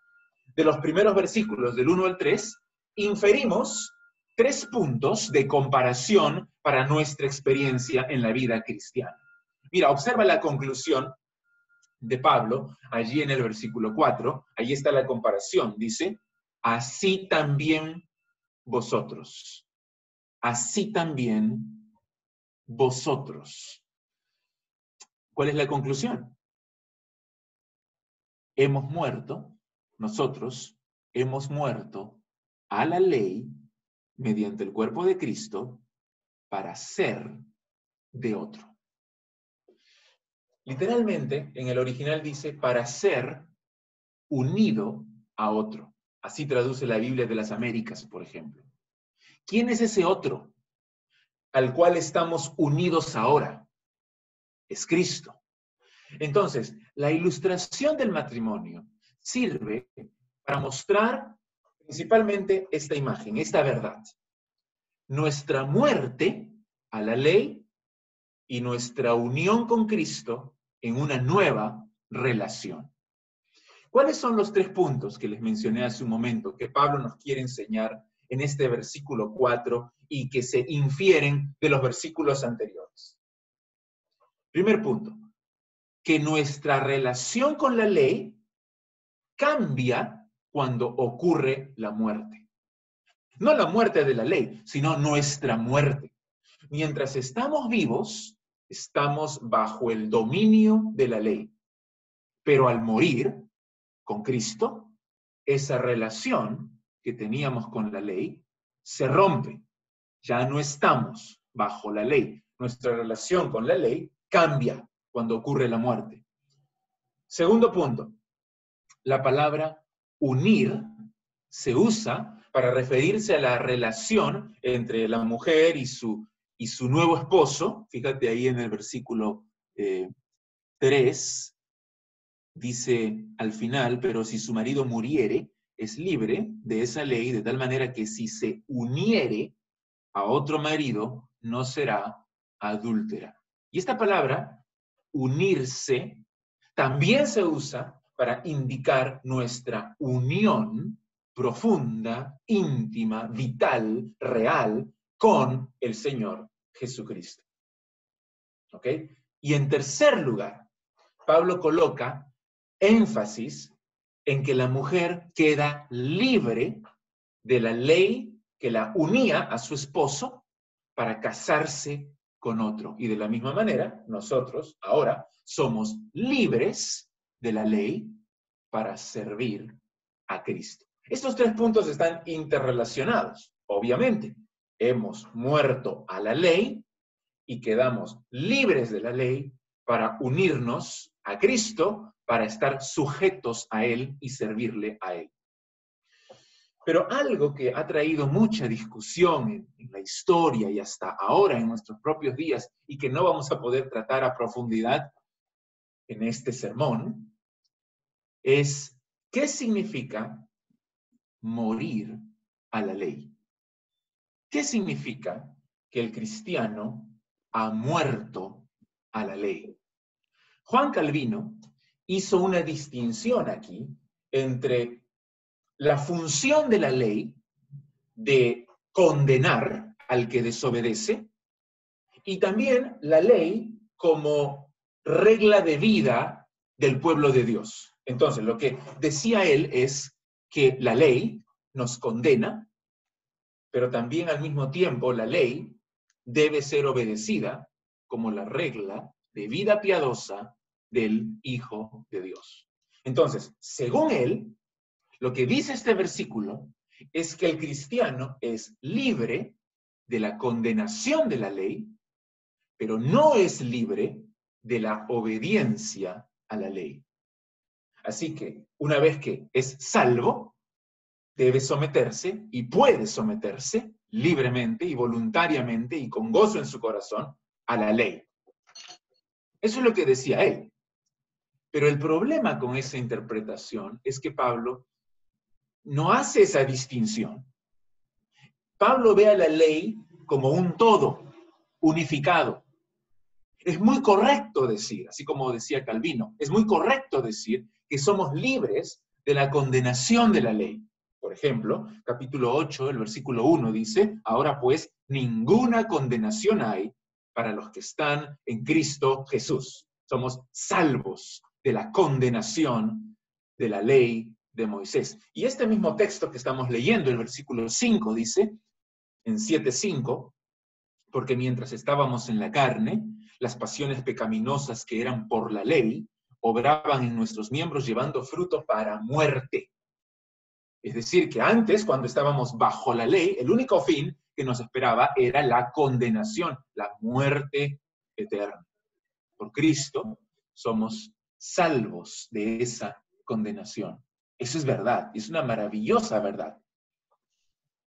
De los primeros versículos, del 1 al 3, inferimos 3 puntos de comparación para nuestra experiencia en la vida cristiana. Mira, observa la conclusión de Pablo allí en el versículo 4. Ahí está la comparación. Dice, así también vosotros. Así también vosotros. ¿Cuál es la conclusión? Hemos muerto, nosotros hemos muerto a la ley mediante el cuerpo de Cristo para ser de otro. Literalmente, en el original dice, para ser unido a otro. Así traduce la Biblia de las Américas, por ejemplo. ¿Quién es ese otro al cual estamos unidos ahora? Es Cristo. Entonces, la ilustración del matrimonio sirve para mostrar principalmente esta imagen, esta verdad. Nuestra muerte a la ley y nuestra unión con Cristo en una nueva relación. ¿Cuáles son los 3 puntos que les mencioné hace un momento que Pablo nos quiere enseñar en este versículo 4 y que se infieren de los versículos anteriores? Primer punto, que nuestra relación con la ley cambia cuando ocurre la muerte. No la muerte de la ley, sino nuestra muerte. Mientras estamos vivos, estamos bajo el dominio de la ley. Pero al morir con Cristo, esa relación que teníamos con la ley se rompe. Ya no estamos bajo la ley. Nuestra relación con la ley cambia cuando ocurre la muerte. Segundo punto, la palabra unir se usa para referirse a la relación entre la mujer y su nuevo esposo. Fíjate ahí en el versículo 3, dice al final, pero si su marido muriere, es libre de esa ley, de tal manera que si se uniere a otro marido, no será adúltera. Y esta palabra, unirse, también se usa para indicar nuestra unión profunda, íntima, vital, real, con el Señor Jesucristo. ¿Ok? Y en tercer lugar, Pablo coloca énfasis en que la mujer queda libre de la ley que la unía a su esposo para casarse con otro. Y de la misma manera, nosotros ahora somos libres de la ley para servir a Cristo. Estos 3 puntos están interrelacionados, obviamente. Hemos muerto a la ley y quedamos libres de la ley para unirnos a Cristo, para estar sujetos a Él y servirle a Él. Pero algo que ha traído mucha discusión en la historia y hasta ahora en nuestros propios días y que no vamos a poder tratar a profundidad en este sermón, es ¿qué significa morir a la ley? ¿Qué significa que el cristiano ha muerto a la ley? Juan Calvino hizo una distinción aquí entre la función de la ley de condenar al que desobedece y también la ley como regla de vida del pueblo de Dios. Entonces, lo que decía él es que la ley nos condena, pero también al mismo tiempo la ley debe ser obedecida como la regla de vida piadosa del Hijo de Dios. Entonces, según él, lo que dice este versículo es que el cristiano es libre de la condenación de la ley, pero no es libre de la obediencia a la ley. Así que, una vez que es salvo, debe someterse y puede someterse libremente y voluntariamente y con gozo en su corazón a la ley. Eso es lo que decía él. Pero el problema con esa interpretación es que Pablo no hace esa distinción. Pablo ve a la ley como un todo, unificado. Es muy correcto decir, así como decía Calvino, es muy correcto decir que somos libres de la condenación de la ley. Por ejemplo, capítulo 8, el versículo 1 dice, ahora pues, ninguna condenación hay para los que están en Cristo Jesús. Somos salvos de la condenación de la ley de Moisés. Y este mismo texto que estamos leyendo, el versículo 5, dice, en 7:5, porque mientras estábamos en la carne, las pasiones pecaminosas que eran por la ley, obraban en nuestros miembros llevando fruto para muerte. Es decir, que antes, cuando estábamos bajo la ley, el único fin que nos esperaba era la condenación, la muerte eterna. Por Cristo somos salvos de esa condenación. Eso es verdad, es una maravillosa verdad.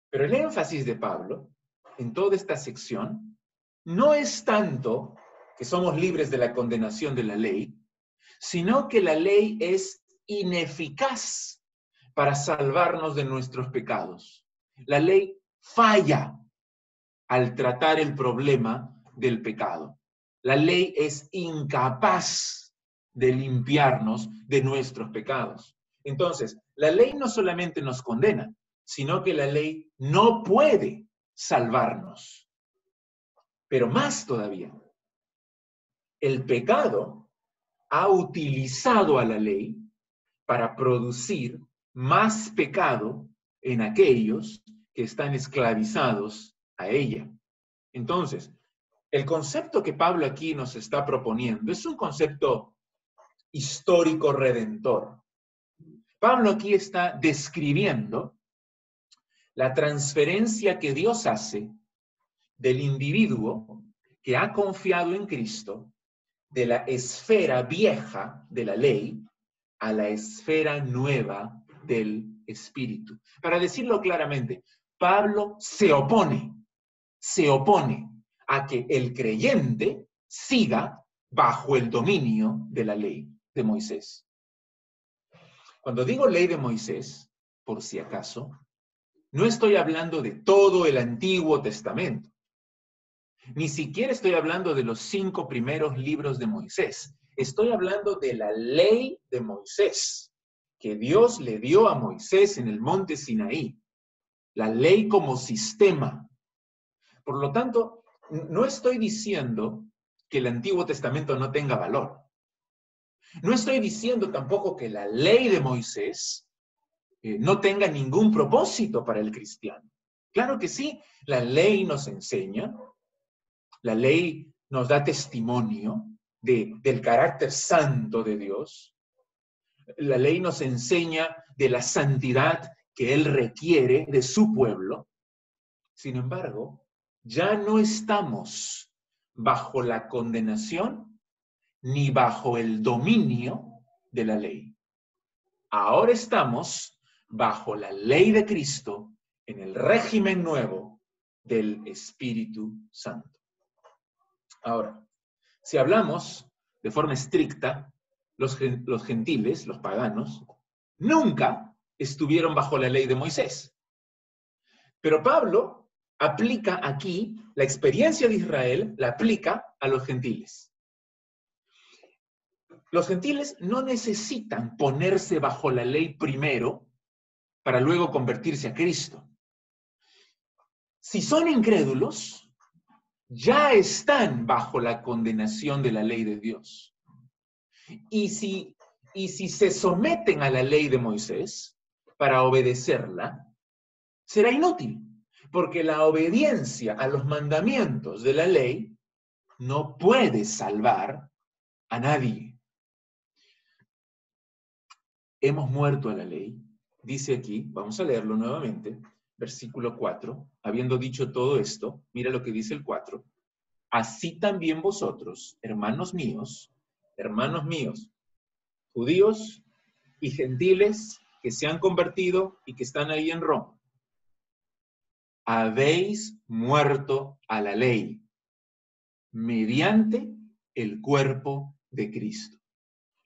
Pero el énfasis de Pablo en toda esta sección no es tanto que somos libres de la condenación de la ley, sino que la ley es ineficaz para salvarnos de nuestros pecados. La ley falla al tratar el problema del pecado. La ley es incapaz de limpiarnos de nuestros pecados. Entonces, la ley no solamente nos condena, sino que la ley no puede salvarnos. Pero más todavía, el pecado ha utilizado a la ley para producir más pecado en aquellos que están esclavizados a ella. Entonces, el concepto que Pablo aquí nos está proponiendo es un concepto histórico redentor. Pablo aquí está describiendo la transferencia que Dios hace del individuo que ha confiado en Cristo de la esfera vieja de la ley a la esfera nueva del Espíritu. Para decirlo claramente, Pablo se opone a que el creyente siga bajo el dominio de la ley de Moisés. Cuando digo ley de Moisés, por si acaso, no estoy hablando de todo el Antiguo Testamento. Ni siquiera estoy hablando de los 5 primeros libros de Moisés. Estoy hablando de la ley de Moisés, que Dios le dio a Moisés en el monte Sinaí. La ley como sistema. Por lo tanto, no estoy diciendo que el Antiguo Testamento no tenga valor. No estoy diciendo tampoco que la ley de Moisés no tenga ningún propósito para el cristiano. Claro que sí, la ley nos enseña, la ley nos da testimonio del carácter santo de Dios. La ley nos enseña de la santidad que Él requiere de su pueblo. Sin embargo, ya no estamos bajo la condenación ni bajo el dominio de la ley. Ahora estamos bajo la ley de Cristo en el régimen nuevo del Espíritu Santo. Ahora, si hablamos de forma estricta, los gentiles, los paganos, nunca estuvieron bajo la ley de Moisés. Pero Pablo aplica aquí la experiencia de Israel, la aplica a los gentiles. Los gentiles no necesitan ponerse bajo la ley primero para luego convertirse a Cristo. Si son incrédulos, ya están bajo la condenación de la ley de Dios. Y si se someten a la ley de Moisés para obedecerla, será inútil, porque la obediencia a los mandamientos de la ley no puede salvar a nadie. Hemos muerto a la ley, dice aquí, vamos a leerlo nuevamente, versículo 4, habiendo dicho todo esto, mira lo que dice el 4, así también vosotros, hermanos míos, judíos y gentiles que se han convertido y que están ahí en Roma, habéis muerto a la ley mediante el cuerpo de Cristo.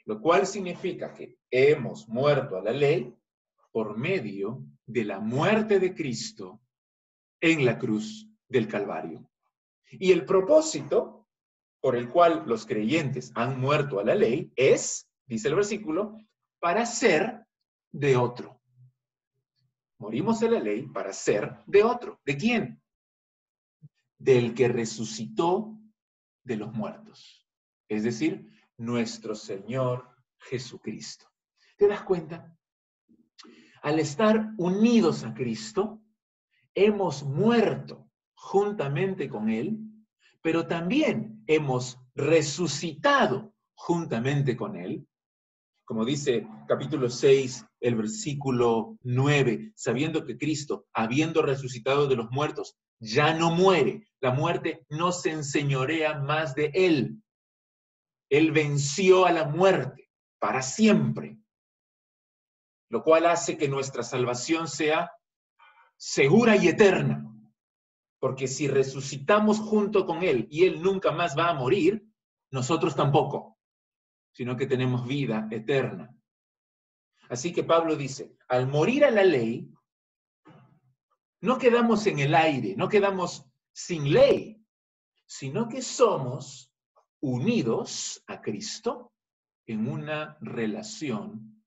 Lo cual significa que hemos muerto a la ley por medio de la muerte de Cristo en la cruz del Calvario. Y el propósito por el cual los creyentes han muerto a la ley es, dice el versículo, para ser de otro. Morimos a la ley para ser de otro. ¿De quién? Del que resucitó de los muertos. Es decir, nuestro Señor Jesucristo. ¿Te das cuenta? Al estar unidos a Cristo, hemos muerto juntamente con Él, pero también hemos resucitado juntamente con Él. Como dice capítulo 6, el versículo 9, sabiendo que Cristo, habiendo resucitado de los muertos, ya no muere. La muerte no se enseñorea más de Él. Él venció a la muerte para siempre, lo cual hace que nuestra salvación sea segura y eterna. Porque si resucitamos junto con Él y Él nunca más va a morir, nosotros tampoco, sino que tenemos vida eterna. Así que Pablo dice, al morir a la ley, no quedamos en el aire, no quedamos sin ley, sino que somos unidos a Cristo en una relación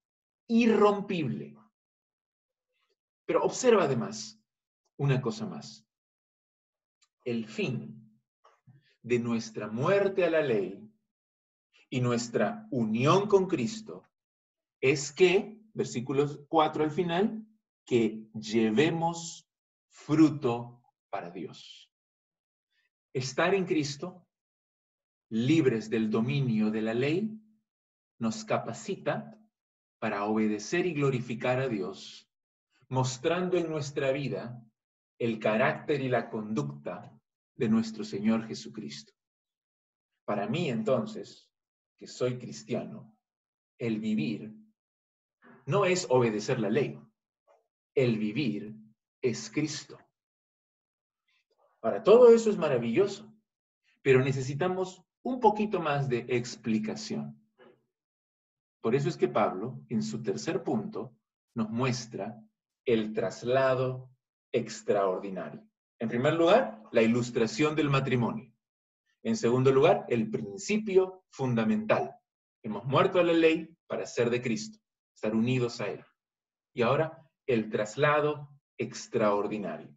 irrompible. Pero observa además una cosa más. El fin de nuestra muerte a la ley y nuestra unión con Cristo es que, versículos 4 al final, que llevemos fruto para Dios. Estar en Cristo, libres del dominio de la ley, nos capacita para obedecer y glorificar a Dios, mostrando en nuestra vida el carácter y la conducta de nuestro Señor Jesucristo. Para mí, entonces, que soy cristiano, el vivir no es obedecer la ley. El vivir es Cristo. Ahora, todo eso es maravilloso, pero necesitamos un poquito más de explicación. Por eso es que Pablo, en su tercer punto, nos muestra el traslado extraordinario. En primer lugar, la ilustración del matrimonio. En segundo lugar, el principio fundamental. Hemos muerto a la ley para ser de Cristo, estar unidos a Él. Y ahora, el traslado extraordinario.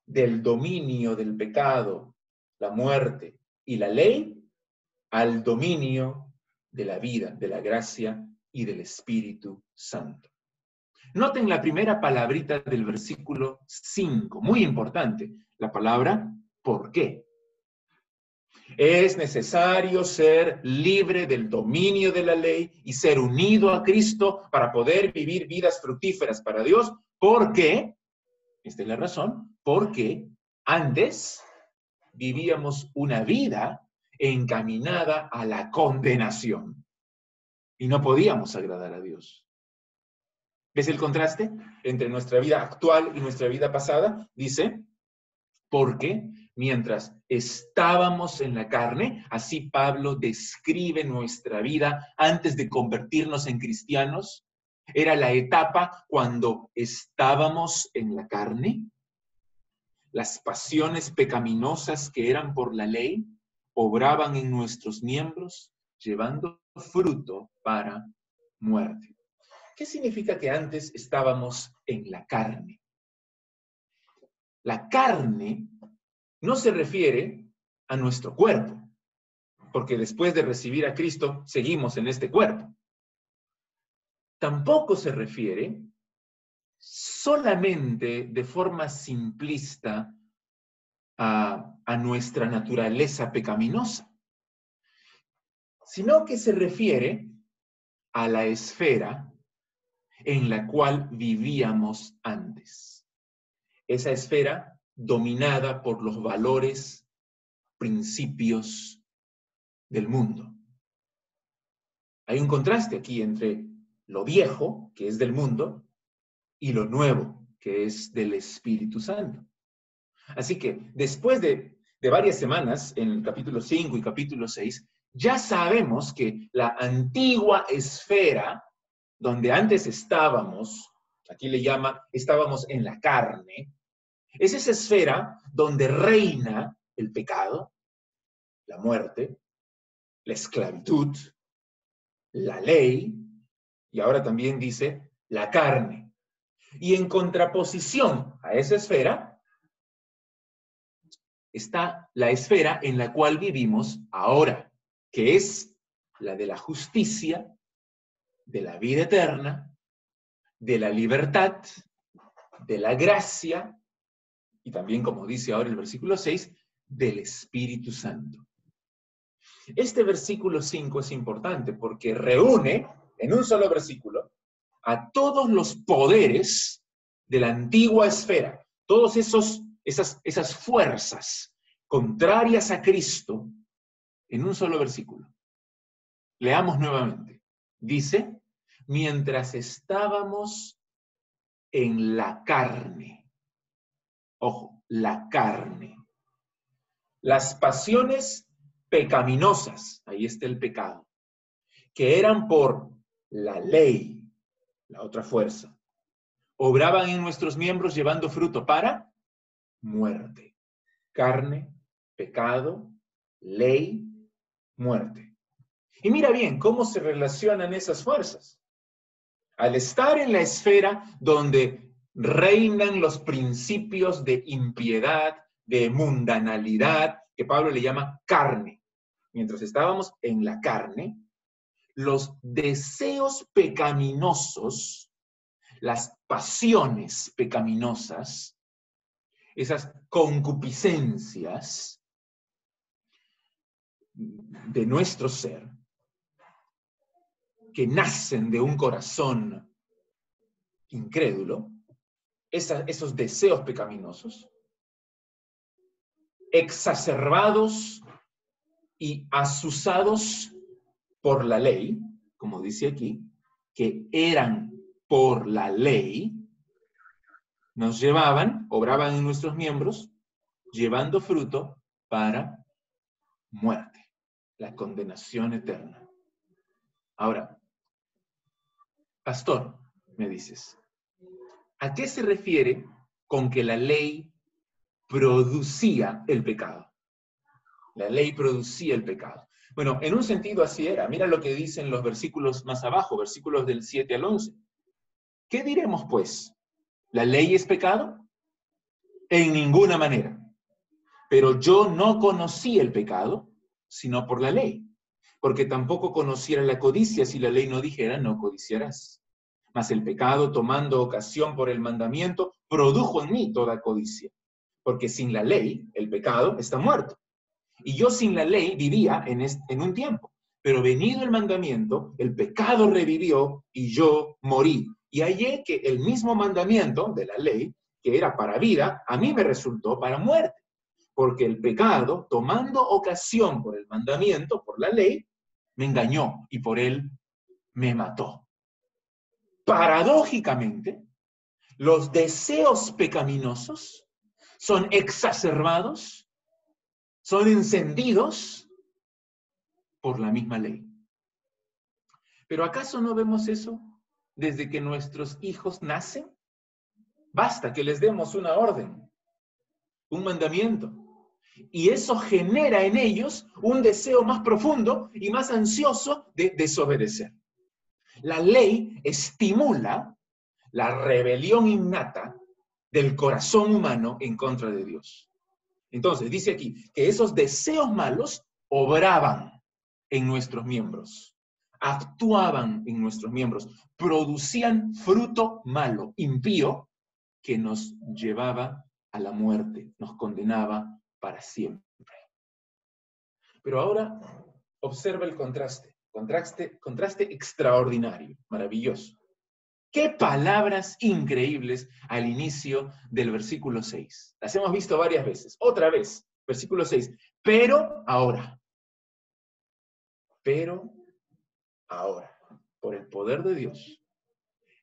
Del dominio del pecado, la muerte y la ley, al dominio de la vida, de la gracia y del Espíritu Santo. Noten la primera palabrita del versículo 5, muy importante, la palabra ¿por qué? Es necesario ser libre del dominio de la ley y ser unido a Cristo para poder vivir vidas fructíferas para Dios, porque, esta es la razón, porque antes vivíamos una vida encaminada a la condenación y no podíamos agradar a Dios. ¿Ves el contraste entre nuestra vida actual y nuestra vida pasada? Dice, porque mientras estábamos en la carne, así Pablo describe nuestra vida antes de convertirnos en cristianos, era la etapa cuando estábamos en la carne, las pasiones pecaminosas que eran por la ley obraban en nuestros miembros, llevando fruto para muerte. ¿Qué significa que antes estábamos en la carne? La carne no se refiere a nuestro cuerpo, porque después de recibir a Cristo seguimos en este cuerpo. Tampoco se refiere solamente de forma simplista a nuestra naturaleza pecaminosa, sino que se refiere a la esfera en la cual vivíamos antes. Esa esfera dominada por los valores, principios del mundo. Hay un contraste aquí entre lo viejo, que es del mundo, y lo nuevo, que es del Espíritu Santo. Así que después de varias semanas, en el capítulo 5 y capítulo 6, ya sabemos que la antigua esfera, donde antes estábamos, aquí le llama, estábamos en la carne, Es esa esfera donde reina el pecado, la muerte, la esclavitud, la ley, y ahora también dice la carne. Y en contraposición a esa esfera está la esfera en la cual vivimos ahora, que es la de la justicia, de la vida eterna, de la libertad, de la gracia, y también, como dice ahora el versículo 6, del Espíritu Santo. Este versículo 5 es importante porque reúne en un solo versículo a todos los poderes de la antigua esfera, todas esas fuerzas contrarias a Cristo en un solo versículo. Leamos nuevamente. Dice, mientras estábamos en la carne. Ojo, la carne. Las pasiones pecaminosas, ahí está el pecado, que eran por la ley, la otra fuerza, obraban en nuestros miembros llevando fruto para muerte. Carne, pecado, ley, muerte. Y mira bien cómo se relacionan esas fuerzas. Al estar en la esfera donde reinan los principios de impiedad, de mundanalidad, que Pablo le llama carne. Mientras estábamos en la carne, los deseos pecaminosos, las pasiones pecaminosas, esas concupiscencias de nuestro ser, que nacen de un corazón incrédulo, esos deseos pecaminosos, exacerbados y azuzados por la ley, como dice aquí, que eran por la ley, nos llevaban, obraban en nuestros miembros, llevando fruto para muerte, la condenación eterna. Ahora, pastor, me dices, ¿a qué se refiere con que la ley producía el pecado? La ley producía el pecado. Bueno, en un sentido así era. Mira lo que dicen los versículos más abajo, versículos del 7 al 11. ¿Qué diremos, pues? ¿La ley es pecado? En ninguna manera. Pero yo no conocí el pecado, sino por la ley. Porque tampoco conociera la codicia si la ley no dijera, no codiciarás. Mas el pecado, tomando ocasión por el mandamiento, produjo en mí toda codicia. Porque sin la ley, el pecado está muerto. Y yo sin la ley vivía en un tiempo. Pero venido el mandamiento, el pecado revivió y yo morí. Y hallé que el mismo mandamiento de la ley, que era para vida, a mí me resultó para muerte. Porque el pecado, tomando ocasión por el mandamiento, por la ley, me engañó y por él me mató. Paradójicamente, los deseos pecaminosos son exacerbados, son encendidos por la misma ley. ¿Pero acaso no vemos eso desde que nuestros hijos nacen? Basta que les demos una orden, un mandamiento, y eso genera en ellos un deseo más profundo y más ansioso de desobedecer. La ley estimula la rebelión innata del corazón humano en contra de Dios. Entonces, dice aquí que esos deseos malos obraban en nuestros miembros, actuaban en nuestros miembros, producían fruto malo, impío, que nos llevaba a la muerte, nos condenaba para siempre. Pero ahora observa el contraste extraordinario, maravilloso. ¡Qué palabras increíbles al inicio del versículo 6! Las hemos visto varias veces. Otra vez, versículo 6. Pero ahora, por el poder de Dios,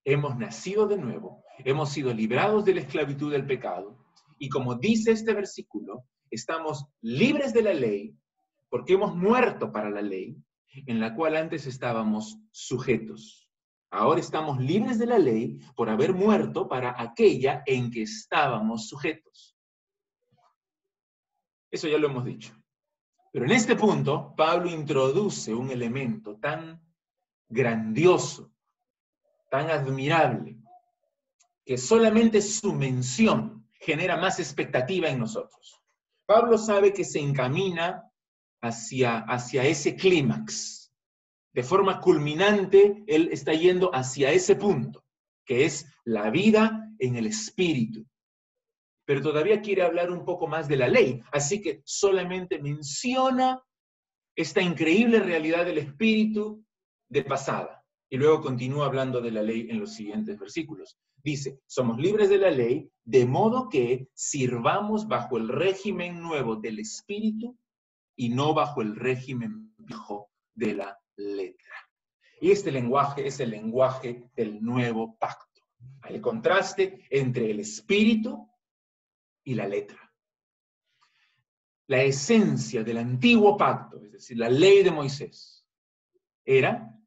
hemos nacido de nuevo, hemos sido librados de la esclavitud del pecado, y como dice este versículo, estamos libres de la ley, porque hemos muerto para la ley, en la cual antes estábamos sujetos. Ahora estamos libres de la ley por haber muerto para aquella en que estábamos sujetos. Eso ya lo hemos dicho. Pero en este punto, Pablo introduce un elemento tan grandioso, tan admirable, que solamente su mención genera más expectativa en nosotros. Pablo sabe que se encamina hacia ese clímax. De forma culminante, él está yendo hacia ese punto, que es la vida en el Espíritu. Pero todavía quiere hablar un poco más de la ley, así que solamente menciona esta increíble realidad del Espíritu de pasada. Y luego continúa hablando de la ley en los siguientes versículos. Dice, somos libres de la ley, de modo que sirvamos bajo el régimen nuevo del Espíritu y no bajo el régimen viejo de la letra. Y este lenguaje es el lenguaje del nuevo pacto. Hay el contraste entre el Espíritu y la letra. La esencia del antiguo pacto, es decir, la ley de Moisés, era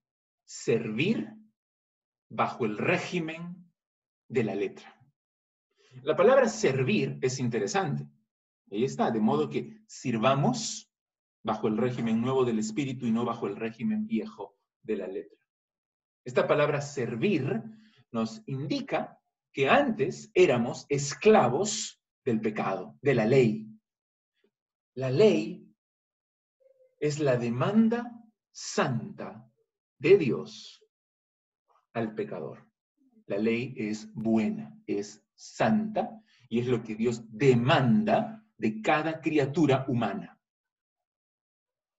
servir bajo el régimen de la letra. La palabra servir es interesante. Ahí está, de modo que sirvamos bajo el régimen nuevo del Espíritu y no bajo el régimen viejo de la letra. Esta palabra servir nos indica que antes éramos esclavos del pecado, de la ley. La ley es la demanda santa de Dios al pecador. La ley es buena, es santa y es lo que Dios demanda de cada criatura humana.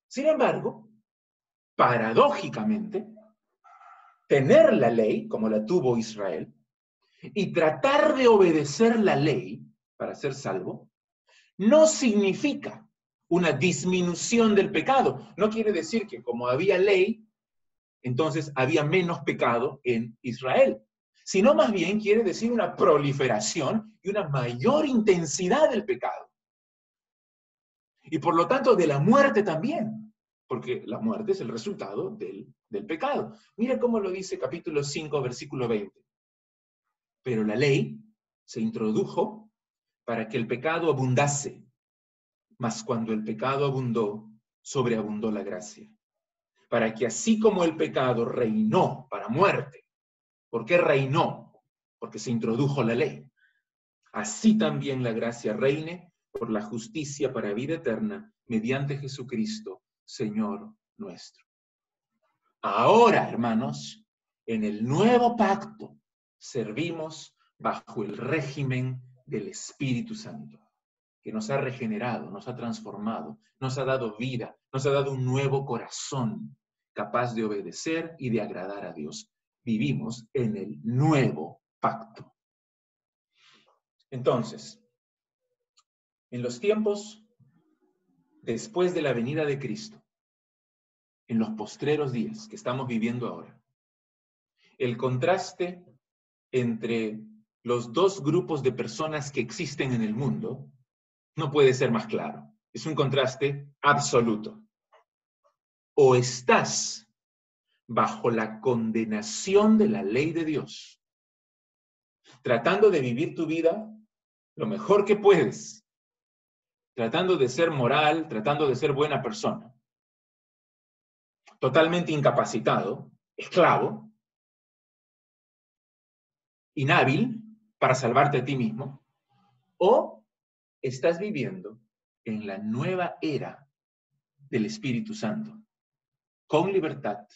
Sin embargo, paradójicamente, tener la ley, como la tuvo Israel, y tratar de obedecer la ley para ser salvo, no significa una disminución del pecado. No quiere decir que como había ley, entonces había menos pecado en Israel, sino más bien quiere decir una proliferación y una mayor intensidad del pecado. Y por lo tanto de la muerte también, porque la muerte es el resultado del pecado. Mira cómo lo dice capítulo 5, versículo 20. Pero la ley se introdujo para que el pecado abundase, mas cuando el pecado abundó, sobreabundó la gracia. Para que así como el pecado reinó para muerte, ¿por qué reinó? Porque se introdujo la ley. Así también la gracia reine por la justicia para vida eterna mediante Jesucristo, Señor nuestro. Ahora, hermanos, en el nuevo pacto servimos bajo el régimen del Espíritu Santo, que nos ha regenerado, nos ha transformado, nos ha dado vida, nos ha dado un nuevo corazón capaz de obedecer y de agradar a Dios. Vivimos en el nuevo pacto. Entonces, en los tiempos después de la venida de Cristo, en los postreros días que estamos viviendo ahora, el contraste entre los dos grupos de personas que existen en el mundo no puede ser más claro. Es un contraste absoluto. O estás bajo la condenación de la ley de Dios, tratando de vivir tu vida lo mejor que puedes, tratando de ser moral, tratando de ser buena persona, totalmente incapacitado, esclavo, inhábil para salvarte a ti mismo, o estás viviendo en la nueva era del Espíritu Santo, con libertad,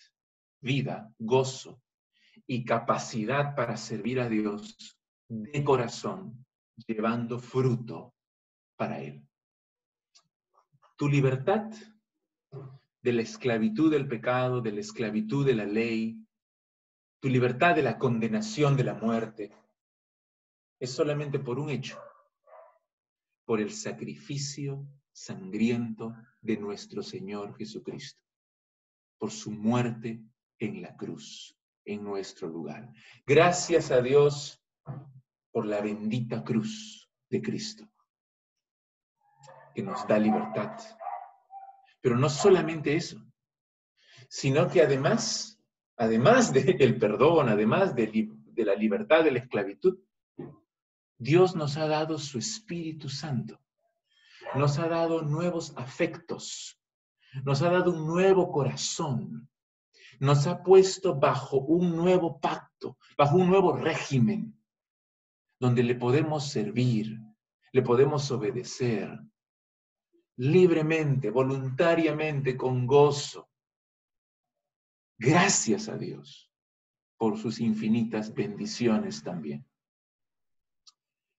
vida, gozo y capacidad para servir a Dios de corazón, llevando fruto para Él. Tu libertad de la esclavitud del pecado, de la esclavitud de la ley, tu libertad de la condenación de la muerte, es solamente por un hecho, por el sacrificio sangriento de nuestro Señor Jesucristo, por su muerte en la cruz, en nuestro lugar. Gracias a Dios por la bendita cruz de Cristo, que nos da libertad. Pero no solamente eso, sino que además además del perdón, además de la libertad de la esclavitud, Dios nos ha dado su Espíritu Santo. Nos ha dado nuevos afectos. Nos ha dado un nuevo corazón. Nos ha puesto bajo un nuevo pacto, bajo un nuevo régimen, donde le podemos servir, le podemos obedecer libremente, voluntariamente, con gozo. Gracias a Dios por sus infinitas bendiciones también.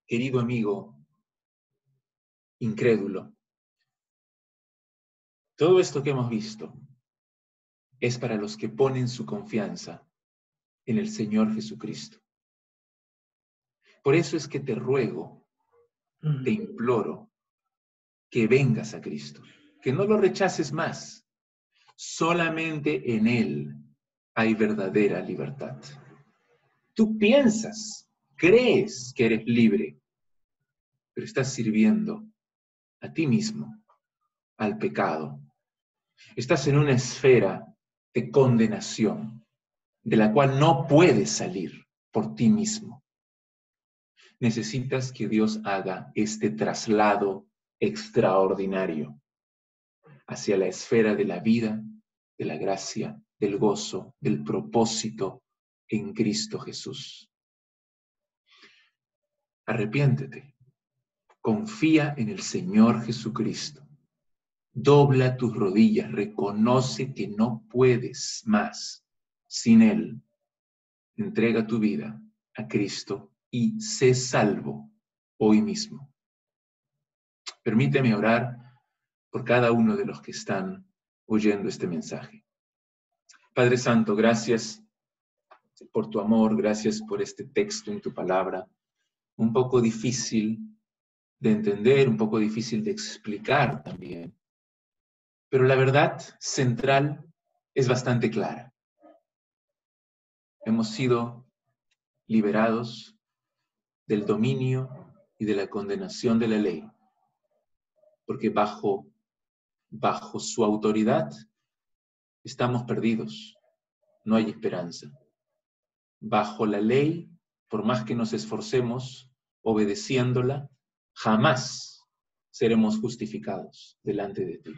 Querido amigo incrédulo, todo esto que hemos visto es para los que ponen su confianza en el Señor Jesucristo. Por eso es que te ruego, te imploro, que vengas a Cristo, que no lo rechaces más. Solamente en Él hay verdadera libertad. Tú piensas, crees que eres libre, pero estás sirviendo a ti mismo, al pecado. Estás en una esfera de condenación, de la cual no puedes salir por ti mismo. Necesitas que Dios haga este traslado extraordinario hacia la esfera de la vida, de la gracia, del gozo, del propósito en Cristo Jesús. Arrepiéntete, confía en el Señor Jesucristo, dobla tus rodillas, reconoce que no puedes más sin Él. Entrega tu vida a Cristo y sé salvo hoy mismo. Permíteme orar por cada uno de los que están oyendo este mensaje. Padre Santo, gracias por tu amor, gracias por este texto en tu palabra, un poco difícil de entender, un poco difícil de explicar también. Pero la verdad central es bastante clara. Hemos sido liberados del dominio y de la condenación de la ley, porque bajo su autoridad estamos perdidos, no hay esperanza. Bajo la ley, por más que nos esforcemos obedeciéndola, jamás seremos justificados delante de ti.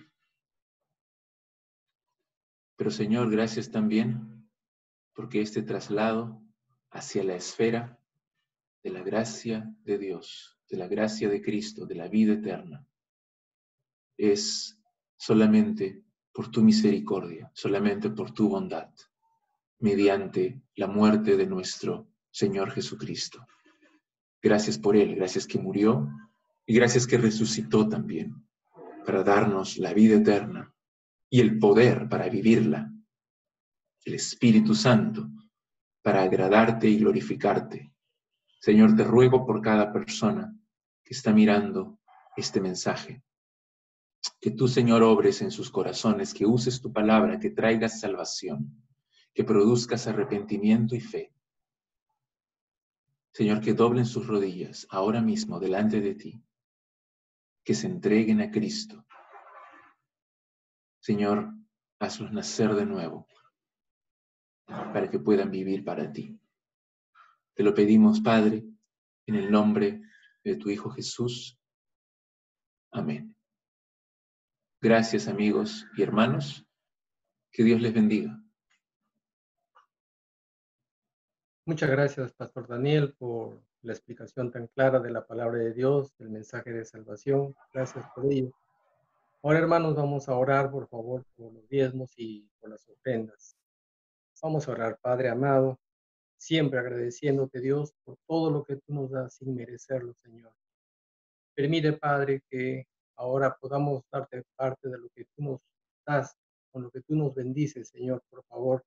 Pero Señor, gracias también porque este traslado hacia la esfera de la gracia de Dios, de la gracia de Cristo, de la vida eterna, es solamente por tu misericordia, solamente por tu bondad, mediante la muerte de nuestro Señor Jesucristo. Gracias por Él, gracias que murió y gracias que resucitó también para darnos la vida eterna y el poder para vivirla, el Espíritu Santo para agradarte y glorificarte. Señor, te ruego por cada persona que está mirando este mensaje, que tú, Señor, obres en sus corazones, que uses tu palabra, que traigas salvación, que produzcas arrepentimiento y fe. Señor, que doblen sus rodillas ahora mismo delante de ti, que se entreguen a Cristo. Señor, hazlos nacer de nuevo para que puedan vivir para ti. Te lo pedimos, Padre, en el nombre de tu Hijo Jesús. Amén. Gracias, amigos y hermanos. Que Dios les bendiga. Muchas gracias, Pastor Daniel, por la explicación tan clara de la palabra de Dios, del mensaje de salvación. Gracias por ello. Ahora, hermanos, vamos a orar, por favor, por los diezmos y por las ofrendas. Vamos a orar, Padre amado, siempre agradeciéndote, Dios, por todo lo que tú nos das sin merecerlo, Señor. Permite, Padre, que ahora podamos darte parte de lo que tú nos das, con lo que tú nos bendices, Señor, por favor,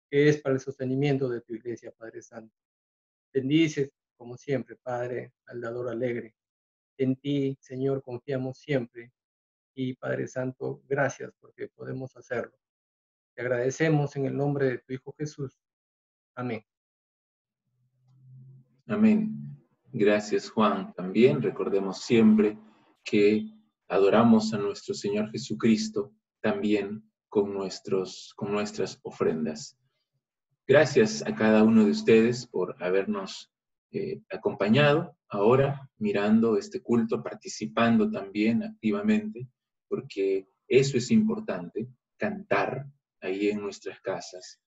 que es para el sostenimiento de tu iglesia, Padre Santo. Bendices, como siempre, Padre, al dador alegre. En ti, Señor, confiamos siempre. Y Padre Santo, gracias porque podemos hacerlo. Te agradecemos en el nombre de tu Hijo Jesús. Amén. Amén. Gracias, Juan. También recordemos siempre que adoramos a nuestro Señor Jesucristo también con nuestras ofrendas. Gracias a cada uno de ustedes por habernos acompañado ahora mirando este culto, participando también activamente, porque eso es importante, cantar ahí en nuestras casas,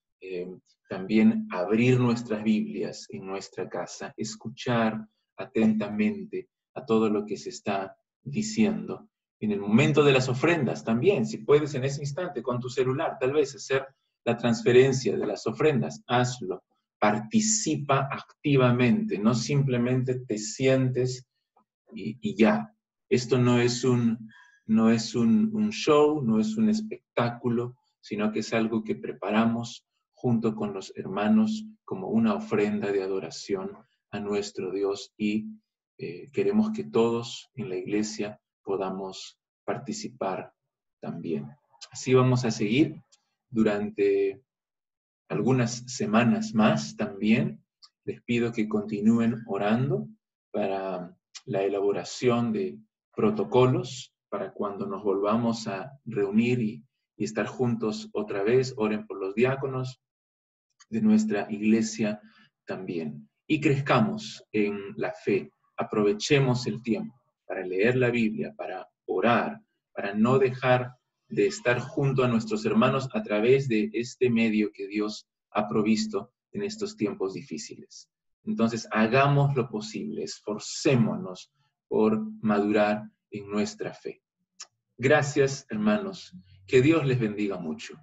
también abrir nuestras Biblias en nuestra casa, escuchar atentamente a todo lo que se está diciendo. En el momento de las ofrendas también, si puedes en ese instante con tu celular, tal vez hacer la transferencia de las ofrendas, hazlo. Participa activamente, no simplemente te sientes y ya. Esto no es un show, no es un espectáculo, sino que es algo que preparamos junto con los hermanos como una ofrenda de adoración a nuestro Dios y queremos que todos en la iglesia podamos participar también. Así vamos a seguir durante algunas semanas más también. Les pido que continúen orando para la elaboración de protocolos, para cuando nos volvamos a reunir y estar juntos otra vez. Oren por los diáconos de nuestra iglesia también. Y crezcamos en la fe. Aprovechemos el tiempo para leer la Biblia, para orar, para no dejar de estar junto a nuestros hermanos a través de este medio que Dios ha provisto en estos tiempos difíciles. Entonces, hagamos lo posible, esforcémonos por madurar en nuestra fe. Gracias, hermanos. Que Dios les bendiga mucho.